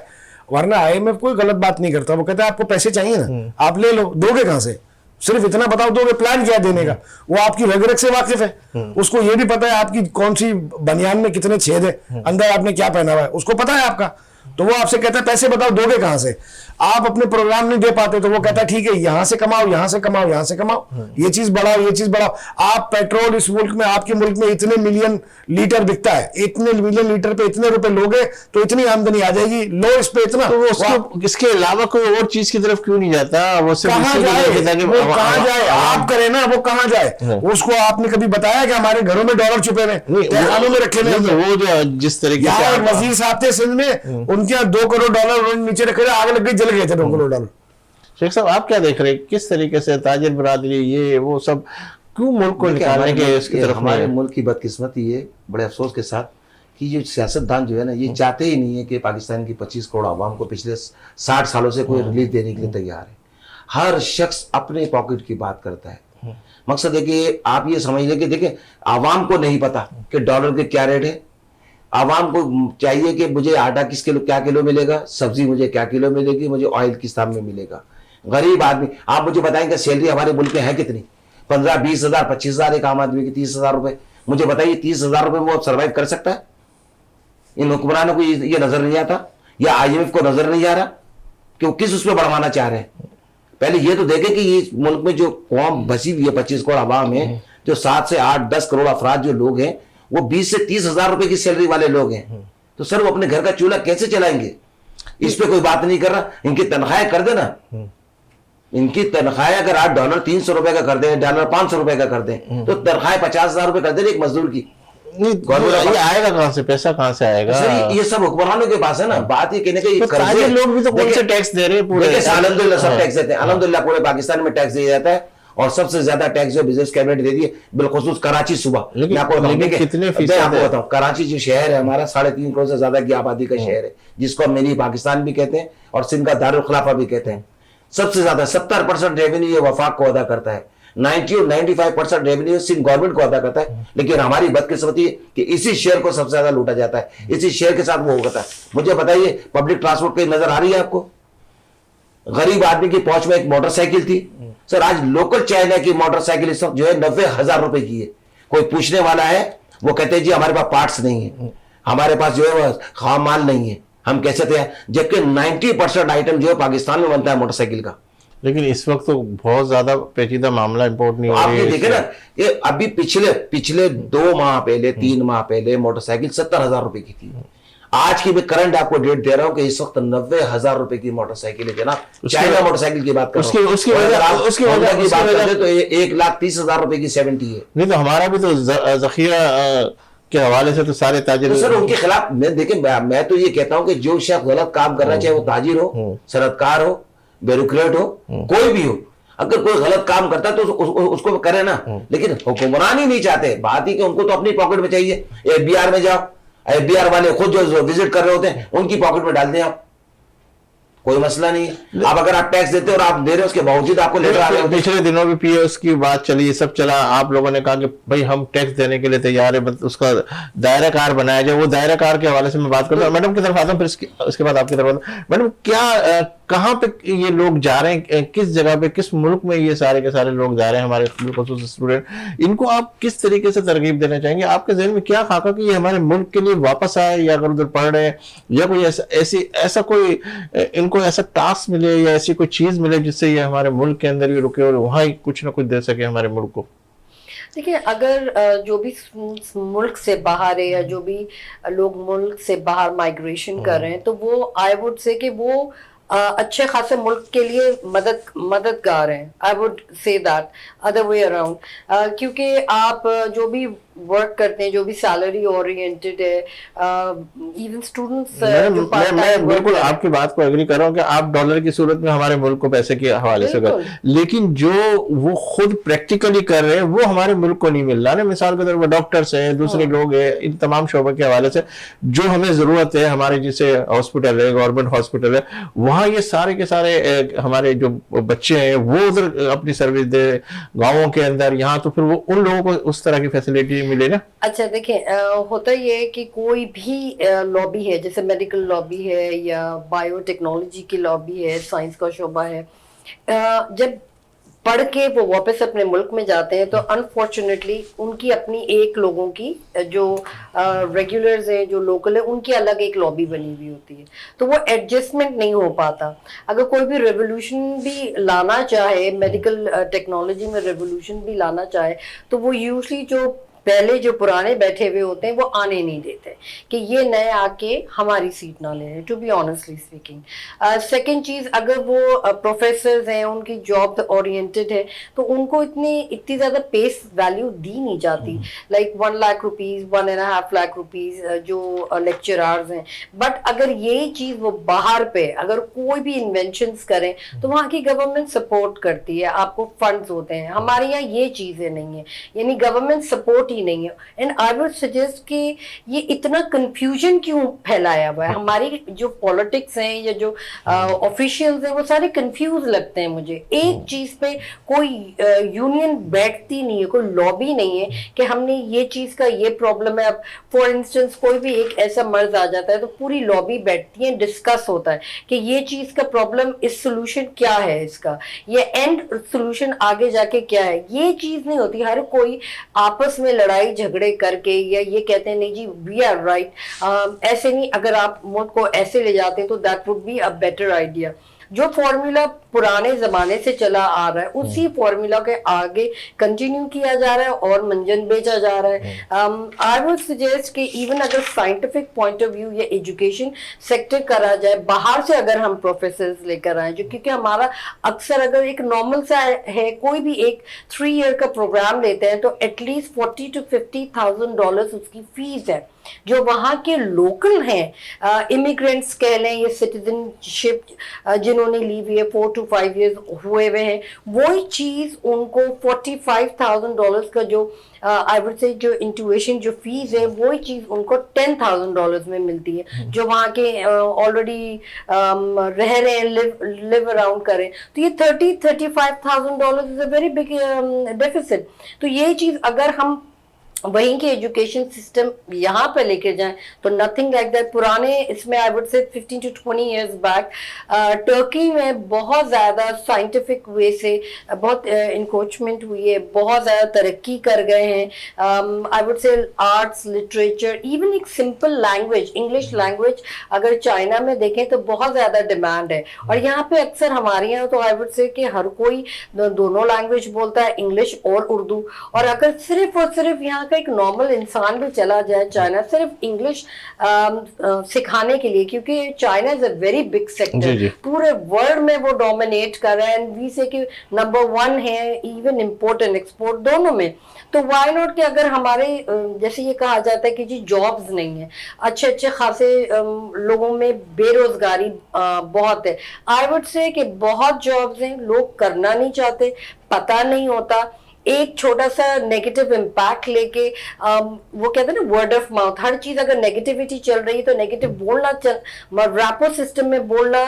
[SPEAKER 2] ورنہ آئی ایم ایف کوئی غلط بات نہیں کرتا. وہ کہتا ہے آپ کو پیسے چاہیے نا، آپ لے لو. دو گے کہاں سے؟ صرف اتنا بتاؤ دو گے، پلان کیا دینے کا. وہ آپ کی رگ رگ سے واقف ہے، اس کو یہ بھی پتا ہے آپ کی کون سی بنیان میں کتنے چھید ہیں، اندر آپ نے کیا پہنا ہوا ہے اس کو پتا ہے آپ کا. تو وہ آپ سے کہتا ہے پیسے بتاؤ دو گے کہاں سے. آپ اپنے پروگرام نہیں دے پاتے تو وہ کہتا ہے ٹھیک ہے یہاں سے کماؤ، یہاں سے کماؤ، یہاں سے کماؤ، یہ چیز بڑھاؤ، یہ چیز بڑھاؤ. آپ پیٹرول اس ملک میں، آپ کے ملک میں اتنے ملین لیٹر بکتا ہے، اتنے ملین لیٹر پہ اتنے روپے لوگے تو اتنی آمدنی آ جائے گی. لو اس پہ اتنا.
[SPEAKER 1] تو اس کے علاوہ کوئی اور چیز کی طرف کیوں نہیں جاتا؟ وہ
[SPEAKER 2] کہاں جائے؟ وہ کہاں جائے؟ آپ کریں نا، وہ کہاں جائے؟ اس کو آپ نے کبھی بتایا کہ ہمارے گھروں میں ڈالر چھپے ہوئے تہخانوں میں رکھے ہوئے؟
[SPEAKER 1] وہ جو جس طریقے سے
[SPEAKER 2] وزیر صاحب تھے سندھ میں، ان کے 2 کروڑ ڈالر نیچے رکھے تھے، آگ لگ گئی، جل گئے تھے 2 کروڑ ڈالر.
[SPEAKER 1] شیخ صاحب آپ کیا دیکھ رہے ہیں کس طریقے سے تاجر برادری یہ وہ سب کیوں ملک کو نکالنے کے اس کی طرف؟
[SPEAKER 3] ہمارے ملک کی بدقسمتی ہے بڑے افسوس کے ساتھ کہ یہ سیاستدان جو ہے نا، یہ چاہتے ہی نہیں ہے کہ پاکستان کی 25 کروڑ عوام کو پچھلے 60 سالوں سے کوئی ریلیف دینے کے لیے تیار ہے. ہر شخص اپنے پاکٹ کی بات کرتا ہے. مقصد ہے کہ آپ یہ سمجھ لیں کہ دیکھیں عوام کو نہیں پتا کہ ڈالر کے کیا ریٹ ہے. عوام کو چاہیے کہ مجھے آٹا کیا کلو ملے گا، سبزی مجھے کیا کلو ملے گی، مجھے آئل کس دام میں ملے گا. غریب آدمی آپ مجھے بتائیں کہ سیلری ہمارے ملک میں ہے کتنی؟ 15-20 ہزار 25 ہزار ایک عام آدمی کی 30 ہزار روپے. مجھے بتائیے 30 ہزار روپے وہ سروائیو کر سکتا ہے؟ ان حکمرانوں کو یہ نظر نہیں آتا یا آئی ایم ایف کو نظر نہیں آ رہا کہ وہ کس اس پہ بڑھوانا چاہ رہے ہیں؟ پہلے یہ تو دیکھیں کہ یہ ملک میں جو قوم بسی ہوئی ہے 25 کروڑ عوام ہے، جو 7 سے 8-10 کروڑ افراد جو لوگ ہیں، وہ 20 سے 30 ہزار روپے کی سیلری والے لوگ ہیں. تو سر وہ اپنے گھر کا چولہا کیسے چلائیں گے؟ اس پہ کوئی بات نہیں کر رہا. ان کی تنخواہیں کر دینا، ان کی تنخواہیں اگر آپ ڈالر 300 روپے کا کر دیں، ڈالر 500 روپے کا کر دیں، تو تنخواہیں 50 ہزار روپے کر دیں ایک مزدور کی.
[SPEAKER 1] یہ آئے گا کہاں سے؟ پیسہ کہاں سے آئے گا؟
[SPEAKER 3] سر یہ سب حکمرانوں کے پاس ہے نا. بات یہ کہنے کا
[SPEAKER 1] تاجر لوگ بھی تو کون سے ٹیکس دے رہے ہیں پورے؟
[SPEAKER 3] الحمدللہ سب ٹیکس دیتے ہیں، الحمدللہ پورے پاکستان میں ٹیکس دیا جاتا ہے. اور سب سے زیادہ ٹیکس جو بزنس کیبنٹ دے دی ہے بالخصوص کراچی صوبہ. میں آپ کو بتاؤں کراچی جو شہر ہے ہمارا 3.5 کروڑ سے زیادہ کی آبادی کا شہر ہے، جس کو ہم منی پاکستان بھی کہتے ہیں اور سندھ کا دارالخلافہ بھی کہتے ہیں. سب سے زیادہ 70% ریونیو یہ وفاق کو ادا کرتا ہے، 90 اور 95% ریونیو سندھ گورنمنٹ کو ادا کرتا ہے. لیکن ہماری بدقسمتی ہے کہ اسی شہر کو سب سے زیادہ لوٹا جاتا ہے، اسی شہر کے ساتھ وہ ہوتا ہے. مجھے بتائیے پبلک ٹرانسپورٹ کی نظر آ رہی ہے آپ کو؟ غریب آدمی کی پہنچ میں ایک موٹر سائیکل تھی. سر آج لوکل چائنا کی موٹر سائیکل اس وقت جو ہے 90,000 روپے کی ہے. کوئی پوچھنے والا ہے وہ کہتے ہیں جی ہمارے پاس پارٹس نہیں ہیں، ہمارے پاس جو ہے وہ خام مال نہیں ہے، ہم کیسے تھے؟ جبکہ 90% آئٹم جو ہے پاکستان میں بنتا ہے موٹر سائیکل کا.
[SPEAKER 1] لیکن اس وقت تو بہت زیادہ پیچیدہ معاملہ امپورٹ نہیں ہو رہی ہے.
[SPEAKER 3] آپ یہ دیکھیں نا، یہ ابھی پچھلے 2 ماہ پہلے 3 ماہ پہلے موٹر سائیکل 70,000 روپے کی تھی. آج کی میں کرنٹ آپ کو ڈیٹ دے رہا ہوں کہ اس وقت 90,000 روپے کی موٹر سائیکل ہے جناب. چائنا موٹر سائیکل کی بات کر رہا ہوں. اس کی وجہ کی بات کرتے تو 1,30,000 روپے کی 70 ہے.
[SPEAKER 1] نہیں تو ہمارا بھی تو ذخیرہ کے حوالے سے تو سارے تاجر
[SPEAKER 3] تو سر ان کے خلاف میں دیکھیں میں تو یہ کہتا ہوں کہ جو شخص غلط کام کر رہا ہے چاہے وہ تاجر ہو صنعت کار ہو بیوروکریٹ ہو کوئی بھی ہو اگر کوئی غلط کام کرتا ہے تو اس کو کرے نا لیکن حکمران ہی نہیں چاہتے بات ہی کہ ان کو تو اپنی پاکٹ میں چاہیے ایف بی آر میں جاؤ ایف بی آر والے خود جو وزٹ کر رہے ہوتے ہیں ان کی پاکٹ میں ڈال دیں آپ کوئی مسئلہ نہیں ہے آپ اگر آپ ٹیکس دیتے اور آپ دے رہے اس کے باوجود آپ کو لیٹر آ رہے ہوتے ہیں
[SPEAKER 1] پچھلے دنوں بھی پی ایس کی بات چلی یہ سب چلا آپ لوگوں نے کہا کہ بھائی ہم ٹیکس دینے کے لیے تیار ہے بس اس کا دائرہ کار بنایا جائے وہ دائرہ کار کے حوالے سے میں بات کرتا ہوں میڈم کی طرف آتا ہوں پھر اس کے بعد آپ کی طرف آتا ہوں میڈم کیا کہاں پہ یہ لوگ جا رہے ہیں کس جگہ پہ کس ملک میں یہ سارے کے سارے لوگ جا رہے ہیں ہمارے خصوص اسٹوڈنٹ ان کو آپ کس طریقے سے ترغیب دینا چاہیں گے آپ کے ذہن میں کیا خاکہ کہ یہ ہمارے ملک کے لیے واپس آئے یا اگر ادھر پڑھ رہے ہیں یا کوئی ایسا کوئی ان کو ایسا ٹاسک ملے یا ایسی کوئی چیز ملے جس سے یہ ہمارے ملک کے اندر ہی رکے اور وہاں ہی کچھ نہ کچھ دے سکے ہمارے ملک کو
[SPEAKER 4] دیکھیں اگر جو بھی ملک سے باہر ہے یا جو بھی لوگ ملک سے باہر مائگریشن کر رہے ہیں تو وہ آئی ووڈ سے کہ وہ اچھے خاصے ملک کے لیے مددگار ہیں I would say that other way around کیونکہ آپ جو بھی ورک کرتے ہیں جو بھی سیلری اورینٹڈ ہے ایون اسٹوڈنٹس
[SPEAKER 1] میں بالکل آپ کی بات کو ایگری کر رہا ہوں کہ آپ ڈالر کی صورت میں ہمارے ملک کو پیسے کے حوالے سے کر لیکن جو وہ خود پریکٹیکلی کر رہے ہیں وہ ہمارے ملک کو نہیں مل رہا نا مثال کے طور پر ڈاکٹرس ہیں دوسرے لوگ ہیں ان تمام شعبوں کے حوالے سے جو ہمیں ضرورت ہے ہمارے جیسے ہاسپٹل ہے گورنمنٹ ہاسپٹل ہے وہاں یہ سارے کے سارے ہمارے جو بچے ہیں وہ ادھر اپنی سروس دے گاؤں کے اندر یہاں تو پھر وہ ان لوگوں کو اس طرح کی فیسلٹی ملے نا
[SPEAKER 4] اچھا دیکھیں ہوتا یہ ہے کہ کوئی بھی لابی ہے جیسے میڈیکل لابی ہے یا بایو ٹیکنالوجی کی لابی ہے سائنس کا شعبہ ہے جب پڑھ کے وہ واپس اپنے ملک میں جاتے ہیں تو انفارچونیٹلی ان کی اپنی ایک لوگوں کی جو ریگولرز ہیں جو لوکل ہیں ان کی الگ ایک لابی بنی ہوئی ہوتی ہے تو وہ ایڈجسٹمنٹ نہیں ہو پاتا اگر کوئی بھی ریولیوشن بھی لانا چاہے میڈیکل ٹیکنالوجی میں ریولیوشن بھی لانا چاہے تو وہ یوزلی جو پہلے جو پرانے بیٹھے ہوئے ہوتے ہیں وہ آنے نہیں دیتے کہ یہ نئے آ کے ہماری سیٹ نہ لے رہے to be honestly speaking second چیز اگر وہ پروفیسرز ہیں ان کی جاب اورینٹڈ ہے تو ان کو اتنی زیادہ پیس ویلیو دی نہیں جاتی like 1 lakh rupees 1.5 lakh rupees جو لیکچرارز ہیں بٹ اگر یہی چیز وہ باہر پہ اگر کوئی بھی انوینشنز کریں تو وہاں کی گورنمنٹ سپورٹ کرتی ہے آپ کو فنڈز ہوتے ہیں ہمارے یہاں یہ چیزیں نہیں ہیں یعنی گورنمنٹ سپورٹ ہی نہیں ہے اینڈ آئی وڈ سجیسٹ کہ یہ اتنا کنفیوژن کیوں پھیلایا ہوا ہے ہماری جو پولیٹکس ہیں یا جو آفیشیلز ہیں وہ سارے کنفیوز لگتے ہیں مجھے ایک چیز پہ کوئی یونین بیٹھتی نہیں ہے کوئی لابی نہیں ہے کہ ہم نے یہ چیز کا یہ پرابلم ہے اب فار انسٹنس کوئی بھی ایک ایسا مرض آ جاتا ہے تو پوری لابی بیٹھتی ہے ڈسکس ہوتا ہے کہ یہ چیز کا پرابلم اس سولوشن کیا ہے اس کا یہ اینڈ سولوشن آگے جا کے کیا ہے یہ چیز نہیں ہوتی ہر کوئی آپس میں لڑائی جھگڑے کر کے یا یہ کہتے ہیں نہیں جی وی آر رائٹ ایسے نہیں اگر آپ ملک کو ایسے لے جاتے ہیں تو that would be a better idea جو فارمولا پرانے زمانے سے چلا آ رہا ہے اسی فارمولا کے آگے کنٹینیو کیا جا رہا ہے اور منجن بیچا جا رہا ہے آئی وڈ سجیسٹ کہ ایون اگر سائنٹیفک پوائنٹ آف ویو یا ایجوکیشن سیکٹر کرا جائے باہر سے اگر ہم پروفیسرز لے کر آئیں جو کیونکہ ہمارا اکثر اگر ایک نارمل سا ہے کوئی بھی ایک 3 ایئر کا پروگرام لیتے ہیں تو ایٹ لیسٹ $40,000 to $50,000 اس کی فیس ہے جو وہاں کے لوکل ہیں امیگرینٹس کہہ لیں یہ سٹیزن شپ جنہوں نے لی ہوئی ہے 4 to 5 years ہوئے ہوئے ہیں وہی چیز ان کو $45,000 کا جو آئی وڈ سے جو انٹویشن جو فیس ہے وہی چیز ان کو $10,000 میں ملتی ہے جو وہاں کے آلریڈی رہ رہے ہیں لیو اراؤنڈ کریں تو یہ $35,000 از اے ویری بگ ڈیفیسٹ تو یہ چیز اگر ہم وہیں کے ایجوکیشن سسٹم یہاں پہ لے کے جائیں تو نتھنگ لائک دیٹ پرانے اس میں I would say 15 to 20 years back Turkey میں بہت زیادہ سائنٹیفک وے سے بہت انکروچمنٹ ہوئی ہے بہت زیادہ ترقی کر گئے ہیں I would say arts literature even ایک سمپل لینگویج انگلش لینگویج اگر چائنا میں دیکھیں تو بہت زیادہ ڈیمانڈ ہے اور یہاں پہ اکثر ہمارے یہاں تو آئی وڈ سے کہ ہر کوئی دونوں لینگویج بولتا ہے انگلش اور اردو اور اگر صرف اور صرف یہاں کا ایک نارمل انسان بھی چلا جائے چائنا صرف انگلش سکھانے کے لیے, کیونکہ China is a very big sector, پورے ورلڈ میں وہ ڈومینیٹ کر رہا ہے, اینڈ وی سے کہ نمبر 1 ہے ایون امپورٹ اینڈ ایکسپورٹ دونوں میں. تو وائی ناٹ کہ اگر ہمارے جیسے یہ کہا جاتا ہے کہ جی جابز نہیں ہیں, اچھے خاصے لوگوں میں بے روزگاری بہت ہے. آئی وڈ سے کہ بہت جابز ہیں, لوگ کرنا نہیں چاہتے, پتہ نہیں ہوتا, ایک چھوٹا سا نیگیٹو امپیکٹ لے کے وہ کہتے ہیں نا ورڈ آف ماؤتھ, ہر چیز اگر نیگیٹیوٹی چل رہی ہے تو نیگیٹو بولنا ریپو سسٹم میں بولنا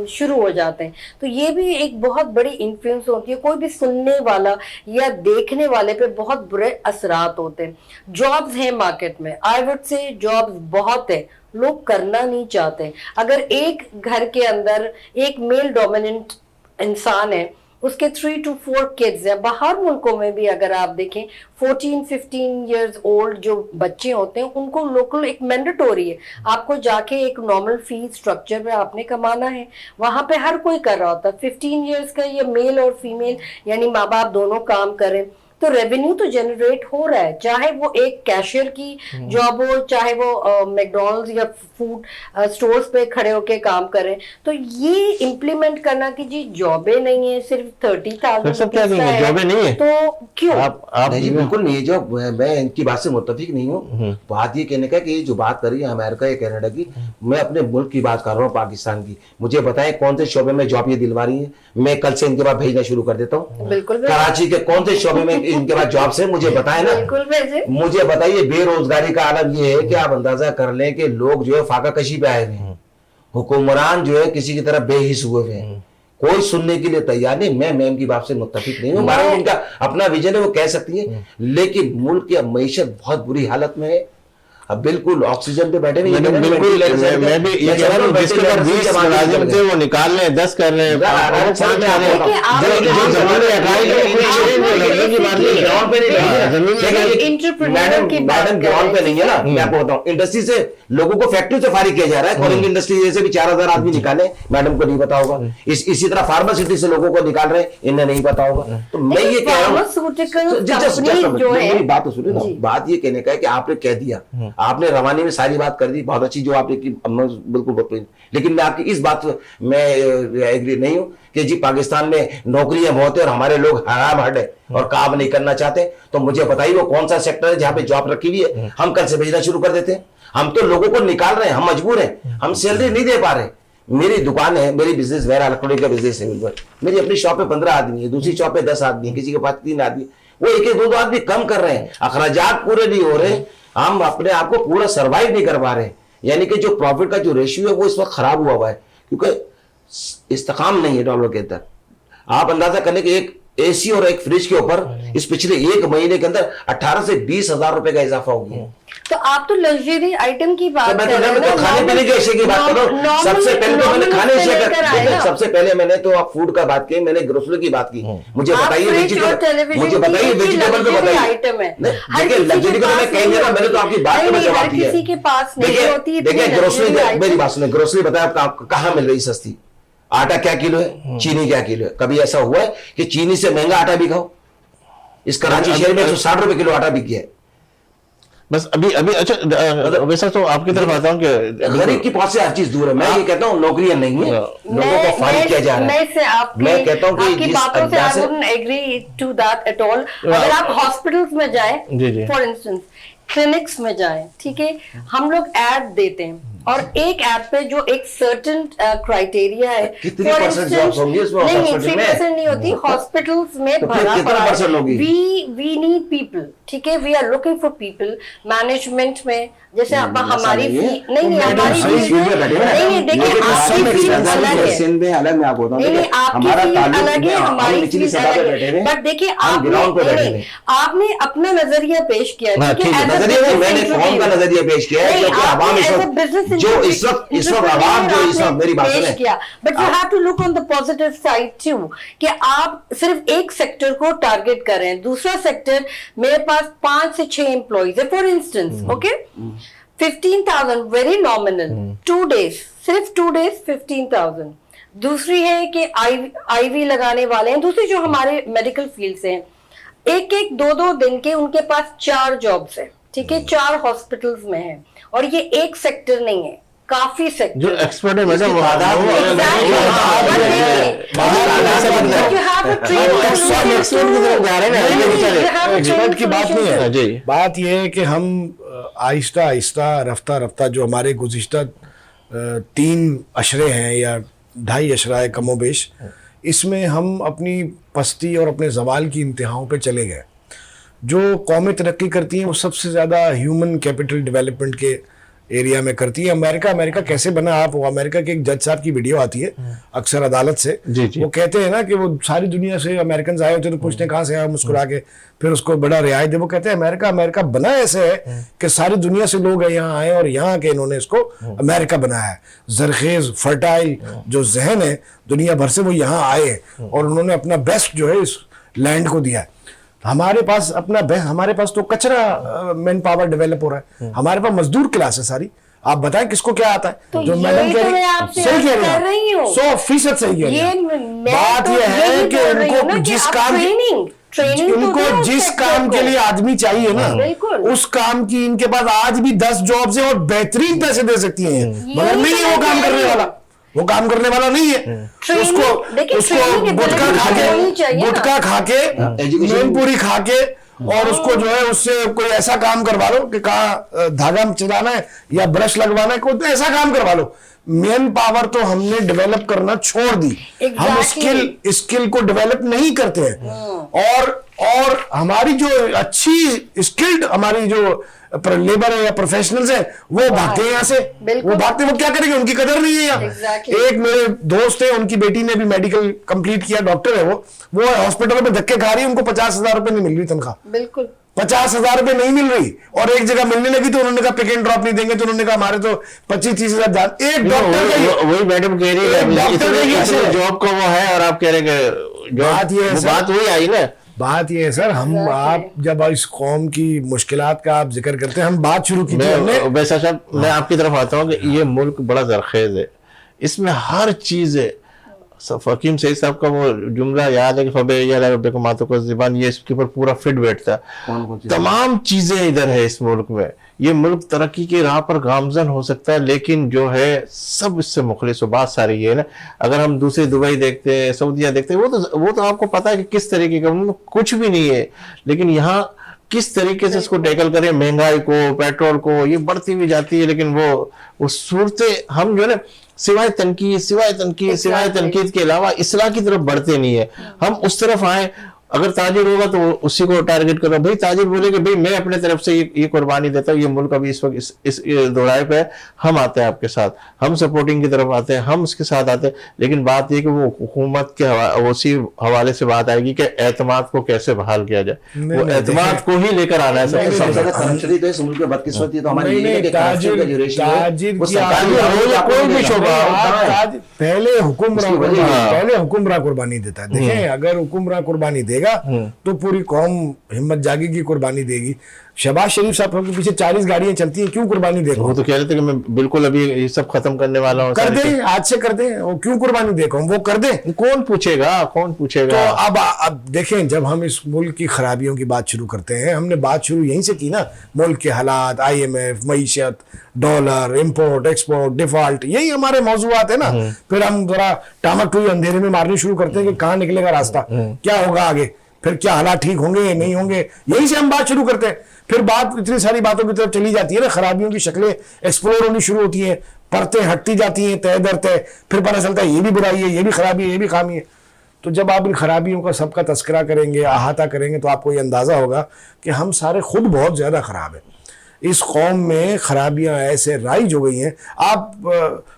[SPEAKER 4] شروع ہو جاتے ہیں. تو یہ بھی ایک بہت بڑی انفلوئنس ہوتی ہے, کوئی بھی سننے والا یا دیکھنے والے پہ بہت برے اثرات ہوتے ہیں. جابز ہیں مارکیٹ میں, آئی وڈ سے جابز بہت ہے, لوگ کرنا نہیں چاہتے. اگر ایک گھر کے اندر ایک میل ڈومیننٹ انسان ہے, اس کے 3 to 4 kids ہیں, باہر ملکوں میں بھی اگر آپ دیکھیں 14-15 years old جو بچے ہوتے ہیں ان کو لوکل ایک مینڈیٹوری ہے, آپ کو جا کے ایک نارمل فی اسٹرکچر میں آپ نے کمانا ہے, وہاں پہ ہر کوئی کر رہا ہوتا ہے. 15 years کا یہ میل اور فیمیل یعنی ماں باپ دونوں کام کریں تو ریونیو تو جنریٹ ہو رہا ہے, چاہے وہ ایک کیشیئر کی جاب ہو, چاہے وہ میکڈونلڈز یا فوڈ سٹورز پہ کھڑے ہو کے کام کریں. تو یہ امپلیمنٹ کرنا کہ جی جابیں نہیں ہیں, صرف 30,000
[SPEAKER 1] جابیں نہیں ہیں,
[SPEAKER 4] تو کیوں
[SPEAKER 3] نہیں جی بالکل نہیں. جو میں ان کی بات سے متفق نہیں ہوں. بات یہ کہنے کا کہ یہ جو بات کر رہی ہے امریکہ یا کینیڈا کی, میں اپنے ملک کی بات کر رہا ہوں, پاکستان کی. مجھے بتائیں کون سے شعبے میں جاب یہ دلوا رہی ہیں, میں کل سے ان کے بعد بھیجنا شروع کر دیتا ہوں.
[SPEAKER 4] بالکل
[SPEAKER 3] کراچی کے کون سے شعبے میں ان کے بعد جاب سے مجھے بتائیں نا, مجھے بتائیے. بے روزگاری کا عالم یہ ہے کہ آپ اندازہ کر لیں کہ لوگ جو ہے فاقہ کشی پہ آئے ہوئے ہیں, حکمران جو ہے کسی کی طرح بے حس ہوئے ہوئے ہیں, کوئی سننے کے لیے تیار نہیں. میں میم کی بات سے متفق نہیں ہوں, ان کا اپنا ویژن ہے وہ کہہ سکتی ہیں, لیکن ملک کی معیشت بہت بری حالت میں ہے. اب بالکل آکسیجن پہ بیٹھے ہوئے,
[SPEAKER 1] بالکل میں بھی یہ کہہ رہا ہوں جس کے بعد 20 ملازم تھے وہ نکال لیں, 10 کر رہیں,
[SPEAKER 3] میڈم گراؤنڈ پہ نہیں ہے نا. میں آپ کو بتاؤں انڈسٹری سے لوگوں کو فیکٹری سے فارغ کیا جا رہا ہے, کالنگ انڈسٹری سے بھی 4,000 آدمی نکالے, میڈم کو نہیں پتا ہوگا. اسی طرح فارماسٹی سے لوگوں کو نکال رہے ہیں, انہیں نہیں پتا ہوگا. تو میں یہ کہہ رہا ہوں, میری بات تو سنیں نا, بات یہ کہنے کا ہے کہ آپ نے کہہ دیا, آپ نے روانی میں ساری بات کر دی, بہت اچھی جو آپ نے کی, بالکل. لیکن میں آپ کی اس بات میں ایگری نہیں ہوں کہ جی پاکستان میں نوکریاں بہت ہیں اور ہمارے لوگ حرام ہٹ ہیں اور کام نہیں کرنا چاہتے. تو مجھے بتائیے وہ کون سا سیکٹر ہے جہاں پہ جاب رکھی ہوئی ہے, ہم کل سے بھیجنا شروع کر دیتے ہیں. ہم تو لوگوں کو نکال رہے ہیں, ہم مجبور ہیں, ہم سیلری نہیں دے پا رہے. میری دکان ہے, میری بزنس میرا الیکٹرانک کا بزنس ہے, میری اپنی شاپ پہ 15 آدمی ہے, دوسری شاپ پہ 10 آدمی ہے, کسی کے پاس 3 آدمی, وہ 1-2 آدمی کم کر رہے ہیں, اخراجات پورے نہیں ہو رہے, ہم اپنے آپ کو پورا سروائیو نہیں کر پا رہے. یعنی کہ جو پروفٹ کا جو ریشیو ہے وہ اس وقت خراب ہوا ہے, کیونکہ استحکام نہیں ہے ڈالر کے اندر. آپ اندازہ کرنے کہ ایک اے سی اور ایک فریج کے اوپر اس پچھلے 1 مہینے کے اندر 18 سے 20 ہزار روپے کا اضافہ ہو گیا.
[SPEAKER 4] تو آپ تو لگژری آئٹم کی بات کر رہے ہیں,
[SPEAKER 3] میں تو کھانے پینے کے اشیاء کی بات کر رہا ہوں. سب سے پہلے تو میں نے کھانے اشیاء سب سے پہلے میں نے تو آپ فوڈ کا بات کی, میں نے گروسری کی بات کی. مجھے بتائیے ویجیٹیبل کو بتائیے. دیکھیں لگژری کو میں کہیں گے, میں نے تو آپ کی بات کو جواب دیا ہے. دیکھیں گروسری, میری بات سنیں, گروسری بتائیں آپ کہاں مل رہی سستی. آٹا کیا کلو ہے, چینی کیا کلو ہے. کبھی ایسا ہوا ہے کہ چینی سے مہنگا آٹا بھی کھاؤ؟ اس کراچی شہر میں 160 روپے کلو آٹا بک گیا ہے.
[SPEAKER 1] بس ابھی اچھا ویسا تو آپ کی طرف آتا ہوں کہ
[SPEAKER 3] غریب کی پاس سے ہر چیز دور ہے. میں یہ کہتا ہوں نوکریاں نہیں ہیں, لوگوں کو فارغ کیا جا رہا ہے. میں کہتا ہوں کہ جس انداز سے
[SPEAKER 4] agree to that at all. اگر آپ ہاسپٹلس میں جائیں, فار انسٹنس کلینکس میں جائیں, ٹھیک ہے, ہم لوگ ایڈ دیتے ہیں اور ایک ایپ پہ جو ایک سرٹن کرائٹیریا ہے,
[SPEAKER 3] کتنی پرسنٹ جابس ہوں گی اس میں؟
[SPEAKER 4] نہیں 3% نہیں ہوتی ہاسپٹلز میں, بھرا پڑا ہے. وی نیڈ پیپل, ٹھیک ہے, we are looking for people management میں. جیسے ہماری نہیں ہماری نہیں, دیکھیں آپ کی فیلڈ الگ ہے, نہیں آپ کی فیلڈ الگ ہے, ہماری فیلڈ الگ ہے. بٹ دیکھیں آپ نے اپنا نظریہ پیش کیا,
[SPEAKER 3] میں نے قوم کا نظریہ پیش کیا ہے, کیونکہ عوام جو اس وقت عوام جو اس وقت میری بات سنیں,
[SPEAKER 4] but you have to look on the positive side too, کہ آپ صرف ایک سیکٹر کو ٹارگیٹ کر رہے ہیں. دوسرا سیکٹر, میرے پاس 5 سے 6 امپلائیز ہے for instance, okay, 15,000 very nominal, 2 days, صرف 2 days 15,000. دوسری ہے کہ آئی وی لگانے والے ہیں, دوسری جو ہمارے میڈیکل فیلڈ سے ہیں, ایک 2 دن کے ان کے پاس 4 جابس ہیں, ٹھیک ہے, 4 ہاسپٹلز میں ہیں, اور یہ ایک سیکٹر نہیں ہے, کافی سیکٹر
[SPEAKER 1] جو ایکسپرٹ ہے میڈم
[SPEAKER 2] ایکسپرٹ کی بات نہیں ہے,
[SPEAKER 1] جی
[SPEAKER 2] بات یہ ہے کہ ہم آہستہ آہستہ رفتہ رفتہ جو ہمارے گزشتہ 3 عشرے ہیں یا 2.5 عشرہ ہے کم و بیش, اس میں ہم اپنی پستی اور اپنے زوال کی انتہاؤں پہ چلے گئے. جو قومیں ترقی کرتی ہیں وہ سب سے زیادہ ہیومن کیپٹل ڈیولپمنٹ کے ایریا میں کرتی ہے. امریکہ کیسے بنا, آپ وہ امریکہ کے ایک جج صاحب کی ویڈیو آتی ہے اکثر عدالت سے, وہ کہتے ہیں نا کہ وہ ساری دنیا سے امریکنز آئے ہوتے ہیں تو پوچھتے ہیں کہاں سے آئے, مسکرا کے پھر اس کو بڑا رعایت دے. وہ کہتے ہیں امریکہ بنا ایسے ہے کہ ساری دنیا سے لوگ یہاں آئے اور یہاں کے انہوں نے اس کو امریکہ بنایا ہے. زرخیز فرٹائل جو ذہن ہے دنیا بھر سے وہ یہاں آئے ہیں اور انہوں نے اپنا بیسٹ جو ہے اس لینڈ کو دیا ہے. ہمارے پاس تو کچرا مین پاور ڈیولپ ہو رہا ہے, ہمارے پاس مزدور کلاس ہے ساری. آپ بتائیں کس کو کیا آتا ہے؟ جو میڈم کہہ رہی ہیں 100% صحیح کہہ رہی ہیں. بات یہ ہے کہ ان کو جس کام کے لیے آدمی چاہیے نا, اس کام کی ان کے پاس آج بھی 10 جابز ہیں اور بہترین پیسے دے سکتی ہیں, مگر نہیں ہے وہ کام کرنے والا نہیں ہے. اس کو گٹکا کھا کے مین پوری کھا کے اور اس کو جو ہے اس سے کوئی ایسا کام کروا لو کہ کہاں دھاگا چلانا ہے یا برش لگوانا ہے, کوئی ایسا کام کروا لو. مین پاور تو ہم نے ڈیولپ کرنا چھوڑ دی, ہم اسکل کو ڈیولپ نہیں کرتے ہیں. اور ہماری جو اچھی اسکلڈ ہماری جو لیبر ہے یا پروفیشنلز ہیں وہ بھاگتے ہیں یہاں سے, وہ کیا کریں گے, ان کی قدر نہیں ہے یہاں. ایک میرے دوست ہیں, ان کی بیٹی نے بھی میڈیکل کمپلیٹ کیا, ڈاکٹر ہے وہ ہاسپٹل میں دھکے کھا رہی ہے, ان کو 50,000 روپے نہیں مل رہی تنخواہ,
[SPEAKER 4] بالکل
[SPEAKER 2] 50,000 روپے نہیں مل رہی, اور ایک جگہ ملنے لگی تو انہوں نے کہا پک اینڈ ڈراپ نہیں دیں گے, تو انہوں نے کہا ہمارے تو 25-30 ہزار. ایک ڈاکٹر وہی میڈم کہہ رہی ہے
[SPEAKER 1] جاب کا وہ ہے, اور آپ کہہ رہے کہ بات وہی آئی نا.
[SPEAKER 2] بات یہ ہے سر, آپ جب اس قوم کی مشکلات کا آپ ذکر کرتے ہیں, ہم بات شروع کی تھی.
[SPEAKER 1] ویسا صاحب میں آپ کی طرف آتا ہوں کہ یہ ملک بڑا زرخیز ہے, اس میں ہر چیز ہے. حکیم سعید صاحب کا وہ جملہ یاد ہے کہ فَبِأَيِّ آلَاءِ رَبِّكُمَا تُكَذِّبَانِ, یہ اس کے اوپر پورا فٹ بیٹھتا ہے. تمام چیزیں ادھر ہے اس ملک میں. یہ ملک ترقی کی راہ پر گامزن ہو سکتا ہے, لیکن جو ہے سب اس سے مخلص. و بات ساری یہ ہے نا, اگر ہم دوسری دبئی دیکھتے ہیں, سعودیہ دیکھتے ہیں, وہ تو آپ کو پتا ہے کہ کس طریقے کا کچھ بھی نہیں ہے, لیکن یہاں کس طریقے سے اس کو ٹیکل کریں, مہنگائی کو, پیٹرول کو, یہ بڑھتی بھی جاتی ہے, لیکن وہ صورتیں ہم جو ہے نا سوائے تنقید کے علاوہ اصلاح کی طرف بڑھتے نہیں ہے. ہم اس طرف آئیں, اگر تاجر ہوگا تو اسی کو ٹارگٹ کرو. بھائی تاجر بولے کہ بھائی میں اپنے طرف سے یہ قربانی دیتا ہوں, یہ ملک ابھی اس وقت اس دوڑائے پہ, ہم آتے ہیں آپ کے ساتھ, ہم سپورٹنگ کی طرف آتے ہیں, ہم اس کے ساتھ آتے ہیں. لیکن بات یہ کہ وہ حکومت کے اسی حوالے سے بات آئے گی کہ اعتماد کو کیسے بحال کیا جائے, وہ اعتماد کو ہی لے کر آنا ہے.
[SPEAKER 2] پہلے حکمراں قربانی دیتا ہے. دیکھیں اگر حکمراں قربانی دے گا تو پوری قوم ہمت جاگے گی, قربانی دے گی. شہباز شریف صاحب کے پیچھے 40 گاڑیاں چلتی ہیں, کیوں قربانی دے گا؟
[SPEAKER 1] وہ تو کہہ رہے تھے کہ میں بالکل ابھی یہ سب ختم کرنے والا ہوں.
[SPEAKER 2] کر دیں, آج سے کر دیں, وہ کیوں قربانی دے گا, وہ کر دیں.
[SPEAKER 1] کون پوچھے گا. تو
[SPEAKER 2] اب دیکھیں, جب ہم اس ملک کی خرابیوں کی بات شروع کرتے ہیں, ہم نے بات شروع یہیں سے کی نا, ملک کے حالات, IMF, معیشت, ڈالر, امپورٹ ایکسپورٹ, ڈیفالٹ, یہی ہمارے موضوعات ہیں نا. پھر ہم ذرا ٹامک ٹوئی اندھیرے میں مارنی شروع کرتے ہیں کہ کہاں نکلے گا راستہ, کیا ہوگا آگے, پھر کیا حالات ٹھیک ہوں گے نہیں ہوں گے, یہیں سے ہم بات شروع کرتے ہیں. پھر بات اتنی ساری باتوں کی طرف چلی جاتی ہے نا, خرابیوں کی شکلیں ایکسپلور ہونی شروع ہوتی ہیں, پرتیں ہٹتی جاتی ہیں تہ در تہ, پھر پتہ چلتا ہے یہ بھی برائی ہے, یہ بھی خرابی ہے, یہ بھی خامی ہے. تو جب آپ ان خرابیوں کا سب کا تذکرہ کریں گے, احاطہ کریں گے, تو آپ کو یہ اندازہ ہوگا کہ ہم سارے خود بہت زیادہ خراب ہیں. اس قوم میں خرابیاں ایسے رائج ہو گئی ہیں. آپ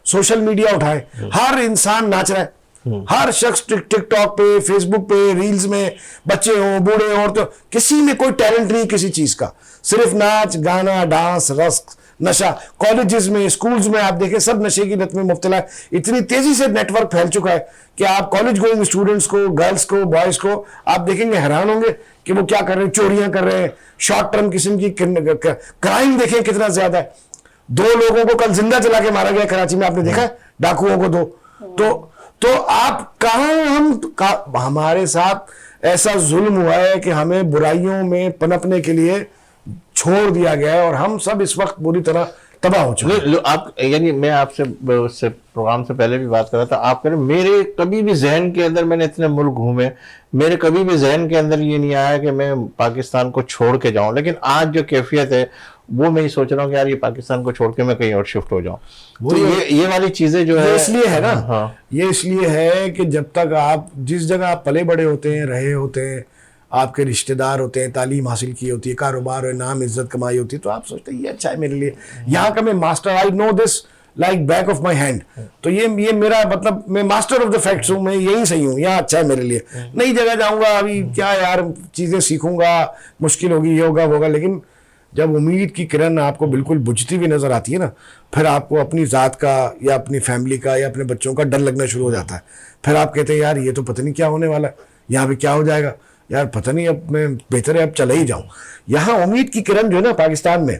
[SPEAKER 2] سوشل میڈیا اٹھائیں, ہر انسان ناچ رہا ہے, ہر شخص ٹک ٹاک پہ, فیس بک پہ, ریلز میں, بچے ہوں, بوڑھے ہوں, عورتیں, کسی میں کوئی ٹیلنٹ نہیں کسی چیز کا, صرف ناچ گانا, ڈانس, رقص, نشہ. کالجز میں, اسکولز میں آپ دیکھیں سب نشے کی لت میں مبتلا ہے. اتنی تیزی سے نیٹ ورک پھیل چکا ہے کہ آپ کالج گوئنگ اسٹوڈنٹس کو, گرلس کو, بوائز کو آپ دیکھیں گے, حیران ہوں گے کہ وہ کیا کر رہے ہیں, چوریاں کر رہے ہیں, شارٹ ٹرم قسم کی کرائم دیکھیں کتنا زیادہ ہے. 2 لوگوں کو کل زندہ جلا کے مارا گیا کراچی میں, آپ نے دیکھا ہے, ڈاکوؤں کو 2. تو آپ کہاں, ہمارے ساتھ ایسا ظلم ہوا ہے کہ ہمیں برائیوں میں پنپنے کے لیے چھوڑ دیا گیا ہے اور ہم سب اس وقت بری طرح تباہ ہو چکے ہیں.
[SPEAKER 1] آپ یعنی میں آپ سے پروگرام سے پہلے بھی بات کر رہا تھا, آپ کہہ رہے میرے کبھی بھی ذہن کے اندر, میں نے اتنے ملک گھومے, میرے کبھی بھی ذہن کے اندر یہ نہیں آیا کہ میں پاکستان کو چھوڑ کے جاؤں, لیکن آج جو کیفیت ہے وہ میں یہ سوچ رہا ہوں کہ یار یہ پاکستان کو چھوڑ کے میں کہیں اور شفٹ ہو جاؤں. تو یہ والی چیزیں جو ہے
[SPEAKER 2] یہ اس لیے ہے نا, یہ اس لیے ہے کہ جب تک آپ جس جگہ آپ پلے بڑے ہوتے ہیں, رہے ہوتے ہیں, آپ کے رشتہ دار ہوتے ہیں, تعلیم حاصل کی ہوتی ہے, کاروبار ہے, نام عزت کمائی ہوتی ہے, تو آپ سوچتے ہیں یہ اچھا ہے میرے لیے, یہاں کا میں master, I know this like back of my hand, تو یہ میرا مطلب میں ماسٹر آف دا فیکٹس ہوں, میں یہیں صحیح ہوں, یہاں اچھا ہے میرے لیے. نئی جگہ جاؤں گا, ابھی کیا یار چیزیں سیکھوں گا, مشکل ہوگی, یہ ہوگا وہ ہوگا, لیکن جب امید کی کرن آپ کو بالکل بجھتی ہوئی نظر آتی ہے نا, پھر آپ کو اپنی ذات کا یا اپنی فیملی کا یا اپنے بچوں کا ڈر لگنا شروع ہو جاتا ہے. پھر آپ کہتے ہیں یار یہ تو پتہ نہیں کیا ہونے والا ہے, یہاں پہ کیا ہو جائے گا, یار پتہ نہیں, اب میں بہتر ہے اب چلا ہی جاؤں. یہاں امید کی کرن جو ہے نا پاکستان میں,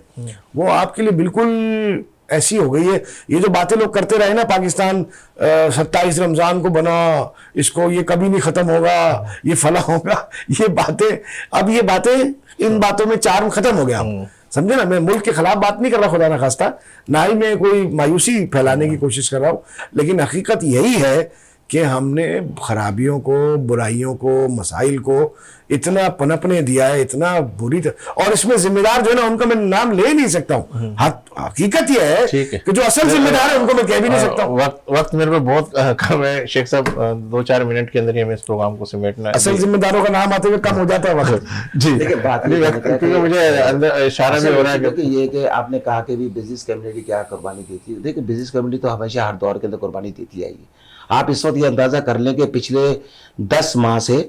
[SPEAKER 2] وہ آپ کے لیے بالکل ایسی ہو گئی ہے. یہ جو باتیں لوگ کرتے رہے نا, پاکستان 27 رمضان کو بنا, اس کو یہ کبھی نہیں ختم ہوگا, یہ فلاں ہوگا, یہ باتیں, اب یہ باتیں, ان باتوں میں چارم ختم ہو گیا. سمجھے نا, میں ملک کے خلاف بات نہیں کر رہا خدا نہ خواستہ, نہ ہی میں کوئی مایوسی پھیلانے کی کوشش کر رہا ہوں, لیکن حقیقت یہی ہے کہ ہم نے خرابیوں کو, برائیوں کو, مسائل کو اتنا پنپنے دیا ہے, اتنا بری اور اس میں ذمہ دار جو ہے نا ان کا میں نام لے نہیں سکتا ہوں. حقیقت یہ ہے کہ جو اصل ذمہ دار ہے ان کو میں کہہ بھی نہیں سکتا ہوں.
[SPEAKER 1] وقت میرے پہ بہت کم ہے شیخ صاحب, 2-4 منٹ کے اندر ہی ہمیں اس پروگرام کو سمیٹنا ہے.
[SPEAKER 2] اصل ذمہ داروں کا نام آتے ہوئے کم ہو جاتا ہے وقت.
[SPEAKER 1] جی کیونکہ مجھے اندر اشارہ بھی ہو رہا ہے
[SPEAKER 3] کہ یہ کہ آپ نے کہا کہ بزنس کمیونٹی کیا قربانی دیتی ہے. دیکھیں بزنس کمیونٹی تو ہمیشہ ہر دور کے اندر قربانی دیتی آئی ہے. آپ اس وقت یہ اندازہ کر لیں کہ پچھلے 10 ماہ سے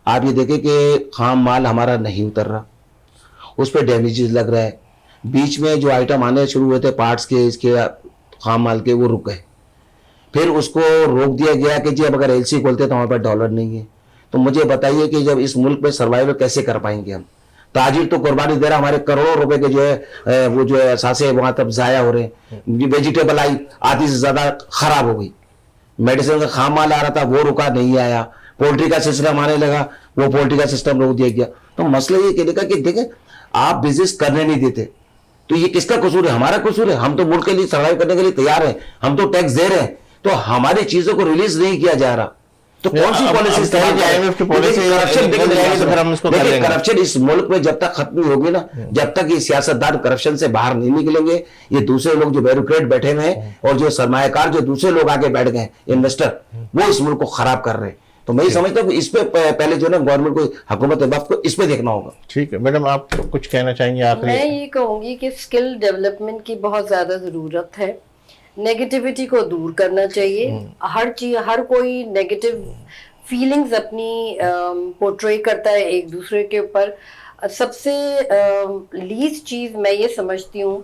[SPEAKER 3] آپ یہ دیکھیں کہ خام مال ہمارا نہیں اتر رہا, اس پہ ڈیمیجز لگ رہا ہے. بیچ میں جو آئٹم آنے شروع ہوئے تھے پارٹس کے, اس کے خام مال کے, وہ رک گئے. پھر اس کو روک دیا گیا کہ جی اب اگر ایل سی کھولتے تو ہمارے پاس ڈالر نہیں ہے. تو مجھے بتائیے کہ جب اس ملک میں سروائیول کیسے کر پائیں گے ہم؟ تاجر تو قربانی دے رہا, ہمارے کروڑوں روپے کے جو ہے وہ جو ہے اثاثے وہاں تب ضائع ہو رہے ہیں. ویجیٹیبل آئی, آدھی سے زیادہ خراب ہو گئی. میڈیسن کا خام مال آ رہا تھا وہ رکا نہیں آیا. پولٹری کا سسٹم آنے لگا, وہ پولٹری کا سسٹم روک دیا گیا. تو مسئلہ یہ کہنے کا کہ دیکھیں آپ بزنس کرنے نہیں دیتے, تو یہ کس کا قصور ہے؟ ہمارا قصور ہے. ہم تو ملک کے لیے سروائیو کرنے کے لیے تیار ہیں, ہم تو ٹیکس دے رہے ہیں, تو ہماری چیزوں کو ریلیز نہیں کیا جا رہا. تو کون سی پالیسی کرپشن اس ملک میں جب تک ختم ہوگی نا, جب تک یہ سیاستدان کرپشن سے باہر نہیں نکلیں گے, یہ دوسرے لوگ جو بیوروکریٹ بیٹھے ہوئے ہیں اور جو سرمایہ کار جو دوسرے لوگ آگے بیٹھ گئے انویسٹر, وہ اس ملک کو خراب کر رہے ہیں. تو میں یہ سمجھتا ہوں کہ اس پہ پہلے جو ہے نا گورنمنٹ کو, حکومت وقت کو اس پہ دیکھنا ہوگا.
[SPEAKER 1] ٹھیک ہے میڈم, آپ کچھ کہنا چاہیں گے آخری؟
[SPEAKER 4] میں یہ کہوں گی کہ اسکل ڈیولپمنٹ کی بہت زیادہ ضرورت ہے. نیگیٹیوٹی کو دور کرنا چاہیے. ہر چیز, ہر کوئی نیگیٹو فیلنگز اپنی پورٹری کرتا ہے ایک دوسرے کے اوپر. سب سے لیسٹ چیز میں یہ سمجھتی ہوں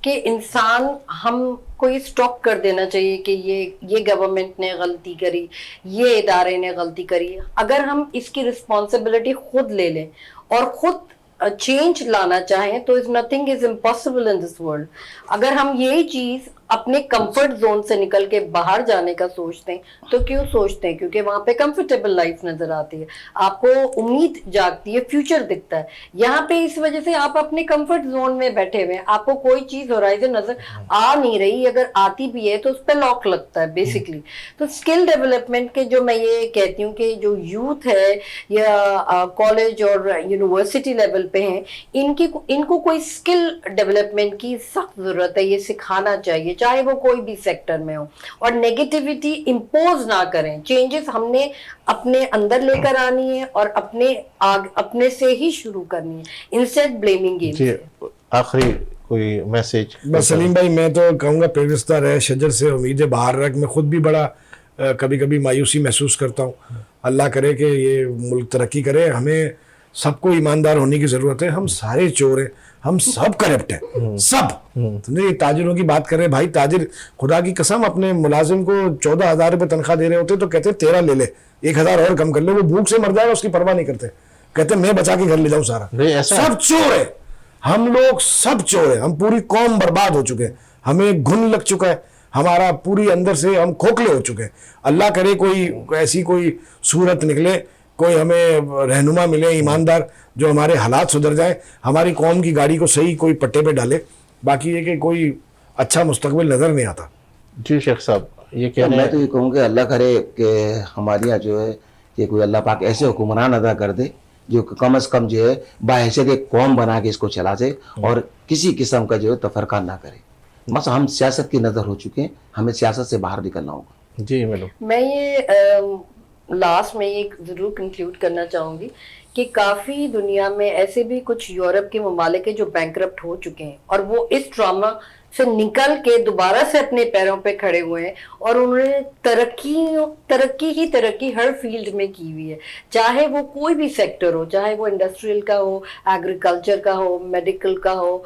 [SPEAKER 4] کہ انسان, ہم کو یہ اسٹاپ کر دینا چاہیے کہ یہ گورنمنٹ نے غلطی کری, یہ ادارے نے غلطی کری. اگر ہم اس کی رسپانسبلٹی خود لے لیں اور خود چینج لانا چاہیں تو nothing is impossible in this world. اگر ہم یہی چیز اپنے کمفرٹ زون سے نکل کے باہر جانے کا سوچتے ہیں تو کیوں سوچتے ہیں؟ کیونکہ وہاں پہ کمفرٹیبل لائف نظر آتی ہے, آپ کو امید جاگتی ہے, فیوچر دکھتا ہے. یہاں پہ اس وجہ سے آپ اپنے کمفرٹ زون میں بیٹھے ہوئے ہیں, آپ کو کوئی چیز ہورائزن نظر آ نہیں رہی, اگر آتی بھی ہے تو اس پہ لاک لگتا ہے بیسکلی. تو اسکل ڈیولپمنٹ کے جو میں یہ کہتی ہوں کہ جو یوتھ ہے یا کالج اور یونیورسٹی لیول پہ ہیں, ان کو کوئی اسکل ڈیولپمنٹ کی سخت ضرورت ہے. یہ سکھانا چاہیے چاہے وہ کوئی بھی سیکٹر میں ہو, اور نیگیٹیوٹی امپوز نہ کریں. چینجز ہم نے اپنے اندر لے کر آنی ہے اور اپنے سے ہی شروع کرنی ہے, انسٹیڈ بلیمنگ گیم.
[SPEAKER 1] جی آخری کوئی میسج؟
[SPEAKER 2] بس سلیم بھائی میں تو کہوں گا پیوستہ رہے شجر سے امیدیں باہر رکھ. میں خود بھی بڑا کبھی کبھی مایوسی محسوس کرتا ہوں. اللہ کرے کہ یہ ملک ترقی کرے. ہمیں سب کو ایماندار ہونے کی ضرورت ہے. ہم سارے چور ہیں, ہم سب کرپٹ ہیں, سب. تاجروں کی بات کریں بھائی, تاجر خدا کی قسم اپنے ملازم کو 14,000 روپے تنخواہ دے رہے ہوتے تو کہتے 13 لے لے, 1,000 اور کم کر لے. وہ بھوک سے مر جائے گا اس کی پرواہ نہیں کرتے, کہتے میں بچا کے گھر لے جاؤں سارا. سب چور ہے, ہم لوگ سب چور ہیں. ہم پوری قوم برباد ہو چکے ہیں, ہمیں گھن لگ چکا ہے, ہمارا پوری اندر سے ہم کھوکھلے ہو چکے ہیں. اللہ کرے کوئی ایسی کوئی صورت نکلے کوئی ہمیں رہنما ملے ایماندار جو ہمارے حالات سدھر جائیں, ہماری قوم کی گاڑی کو صحیح کوئی پٹے پہ ڈالے. باقی یہ کہ کوئی اچھا مستقبل نظر نہیں آتا.
[SPEAKER 1] جی شیخ صاحب یہ کہہ رہے
[SPEAKER 3] میں
[SPEAKER 1] ہیں.
[SPEAKER 3] تو یہ کہوں کہ اللہ کرے کہ ہمارے یہاں جو ہے کہ کوئی اللہ پاک ایسے حکمران ادا کر دے جو کم از کم جو ہے باحیثیت ایک قوم بنا کے اس کو چلا جائے اور کسی قسم کا جو ہے تفرقہ نہ کرے. بس ہم سیاست کی نظر ہو چکے ہیں, ہمیں سیاست سے باہر نکلنا ہوگا.
[SPEAKER 1] جی میڈم.
[SPEAKER 4] میں یہ لاسٹ میں یہ ضرور کنکلوڈ کرنا چاہوں گی کہ کافی دنیا میں ایسے بھی کچھ یورپ کے ممالک ہیں جو بینکرپٹ ہو چکے ہیں اور وہ اس ٹراما سے نکل کے دوبارہ سے اپنے پیروں پہ کھڑے ہوئے ہیں اور انہوں نے ترقی ہر فیلڈ میں کی ہوئی ہے, چاہے وہ کوئی بھی سیکٹر ہو, چاہے وہ انڈسٹریل کا ہو, ایگریکلچر کا ہو, میڈیکل کا ہو,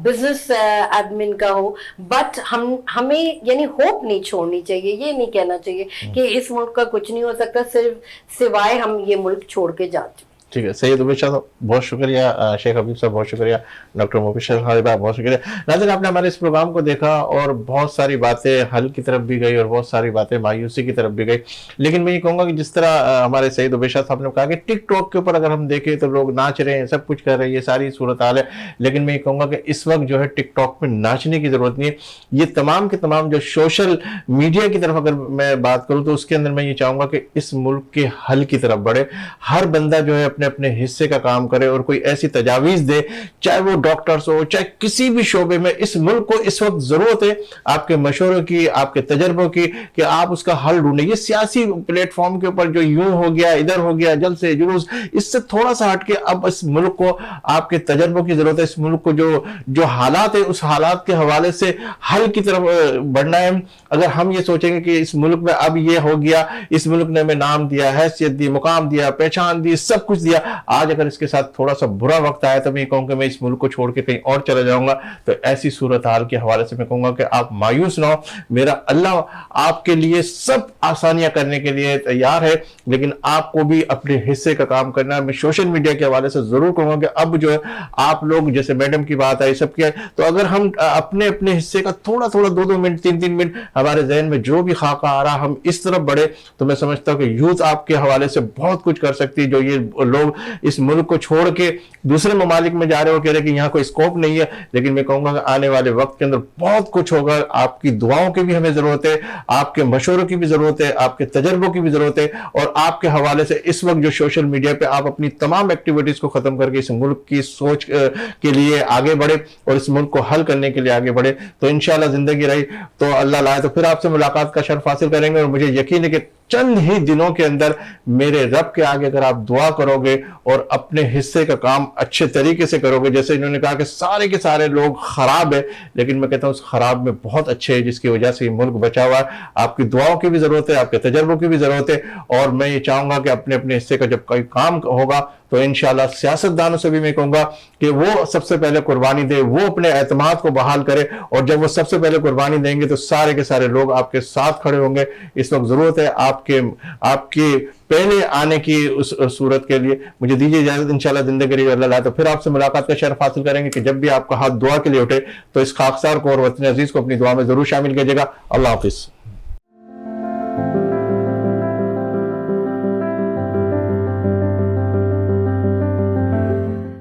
[SPEAKER 4] بزنس ایڈمن کا ہو. بٹ ہمیں یعنی ہوپ نہیں چھوڑنی چاہیے, یہ نہیں کہنا چاہیے کہ اس ملک کا کچھ نہیں ہو سکتا صرف سوائے ہم یہ ملک چھوڑ کے جاتے.
[SPEAKER 1] ٹھیک ہے, سید عبید شاہ صاحب بہت شکریہ, شیخ حبیب صاحب بہت شکریہ, ڈاکٹر مفید صاحب بہت شکریہ. ناظرین آپ نے ہمارے اس پروگرام کو دیکھا اور بہت ساری باتیں حل کی طرف بھی گئی اور بہت ساری باتیں مایوسی کی طرف بھی گئی. لیکن میں یہ کہوں گا کہ جس طرح ہمارے سید عبید شاہ صاحب نے کہا کہ ٹک ٹاک کے اوپر اگر ہم دیکھیں تو لوگ ناچ رہے ہیں, سب کچھ کر رہے ہیں, یہ ساری صورتحال ہے. لیکن میں یہ کہوں گا کہ اس وقت جو ہے ٹک ٹاک پہ ناچنے کی ضرورت نہیں ہے. یہ تمام کے تمام جو سوشل میڈیا کی طرف اگر میں بات کروں تو اس کے اندر میں یہ چاہوں گا کہ اس ملک کے حل کی طرف بڑھے. ہر بندہ جو ہے اپنے اپنے حصے کا کام کرے اور کوئی ایسی تجاویز دے, چاہے وہ ڈاکٹرز ہو, چاہے کسی بھی شعبے میں. اس ملک کو اس وقت ضرورت ہے آپ کے مشوروں کی, آپ کے تجربوں کی, کہ آپ اس کا حل ڈھونڈیں. یہ سیاسی پلیٹ فارم کے اوپر جو یوں ہو گیا, ادھر ہو گیا, جلد سے جلوس, اس سے تھوڑا سا ہٹ کے اب اس ملک کو آپ کے تجربوں کی ضرورت ہے. اس ملک کو جو حالات ہے اس حالات کے حوالے سے حل کی طرف بڑھنا ہے. اگر ہم یہ سوچیں گے کہ اس ملک میں اب یہ ہو گیا, اس ملک نے ہمیں نام دیا, حیثیت دی, مقام دیا, پہچان دی, سب کچھ دیا, آج اگر اس کے ساتھ تھوڑا سا برا وقت آیا تو میں کہوں کہ میں اس ملک کو چھوڑ کے کہیں اور چلا جاؤں گا, تو ایسی صورتحال کے حوالے سے میں کہوں گا کہ آپ مایوس نہ ہو. میرا اللہ آپ کے لیے سب آسانیاں کرنے کے لیے تیار ہے, لیکن آپ کو بھی اپنے حصے کا کام کرنا ہے. میں سوشل میڈیا کے حوالے سے ضرور کہوں گا کہ اب جو ہے آپ لوگ, جیسے میڈم کی بات آئی, سب کی, تو اگر ہم اپنے اپنے حصے کا تھوڑا 2 منٹ 3 منٹ ہمارے ذہن میں جو بھی خاکہ آ رہا ہم اس طرف بڑھے, تو میں سمجھتا ہوں کہ یوتھ آپ کے حوالے سے بہت کچھ کر سکتی ہے. جو یہ لوگ اس ملک کو چھوڑ کے دوسرے ممالک میں جا رہے ہو, کہہ رہے کہ یہاں کوئی اسکوپ نہیں ہے, لیکن میں کہوں گا کہ آنے والے وقت کے اندر بہت کچھ ہوگا. آپ کی دعاؤں کی بھی ہمیں ضرورت ہے, آپ کے مشوروں کی بھی ضرورت ہے, آپ کے تجربوں کی بھی ضرورت ہے, اور آپ کے حوالے سے اس وقت جو سوشل میڈیا پہ آپ اپنی تمام ایکٹیویٹیز کو ختم کر کے اس ملک کی سوچ کے لیے آگے بڑھے اور اس ملک کو حل کرنے کے لیے آگے بڑھے, تو انشاءاللہ زندگی رہی تو اللہ لائے تو پھر آپ سے ملاقات کا شرف حاصل کریں گے. اور مجھے یقین ہے کہ چند ہی دنوں کے اندر میرے رب کے آگے اگر آپ دعا کرو گے اور اپنے حصے کا کام اچھے طریقے سے کرو گے, جیسے انہوں نے کہا کہ سارے کے سارے لوگ خراب ہیں, لیکن میں کہتا ہوں اس خراب میں بہت اچھے ہیں جس کی وجہ سے یہ ملک بچا ہوا ہے. آپ کی دعاؤں کی بھی ضرورت ہے, آپ کے تجربوں کی بھی ضرورت ہے, اور میں یہ چاہوں گا کہ اپنے اپنے حصے کا جب کوئی کام ہوگا تو انشاءاللہ سیاستدانوں سے بھی میں کہوں گا کہ وہ سب سے پہلے قربانی دے, وہ اپنے اعتماد کو بحال کرے, اور جب وہ سب سے پہلے قربانی دیں گے تو سارے کے سارے لوگ آپ کے ساتھ کھڑے ہوں گے. اس وقت ضرورت ہے آپ کے پہلے آنے کی اس صورت کے لیے. مجھے دیجیے اجازت, انشاءاللہ زندگی رہی اللہ تو پھر آپ سے ملاقات کا شرف حاصل کریں گے کہ جب بھی آپ کا ہاتھ دعا کے لیے اٹھے تو اس خاکسار کو اور وطن عزیز کو اپنی دعا میں ضرور شامل کیجیے گا. اللہ حافظ.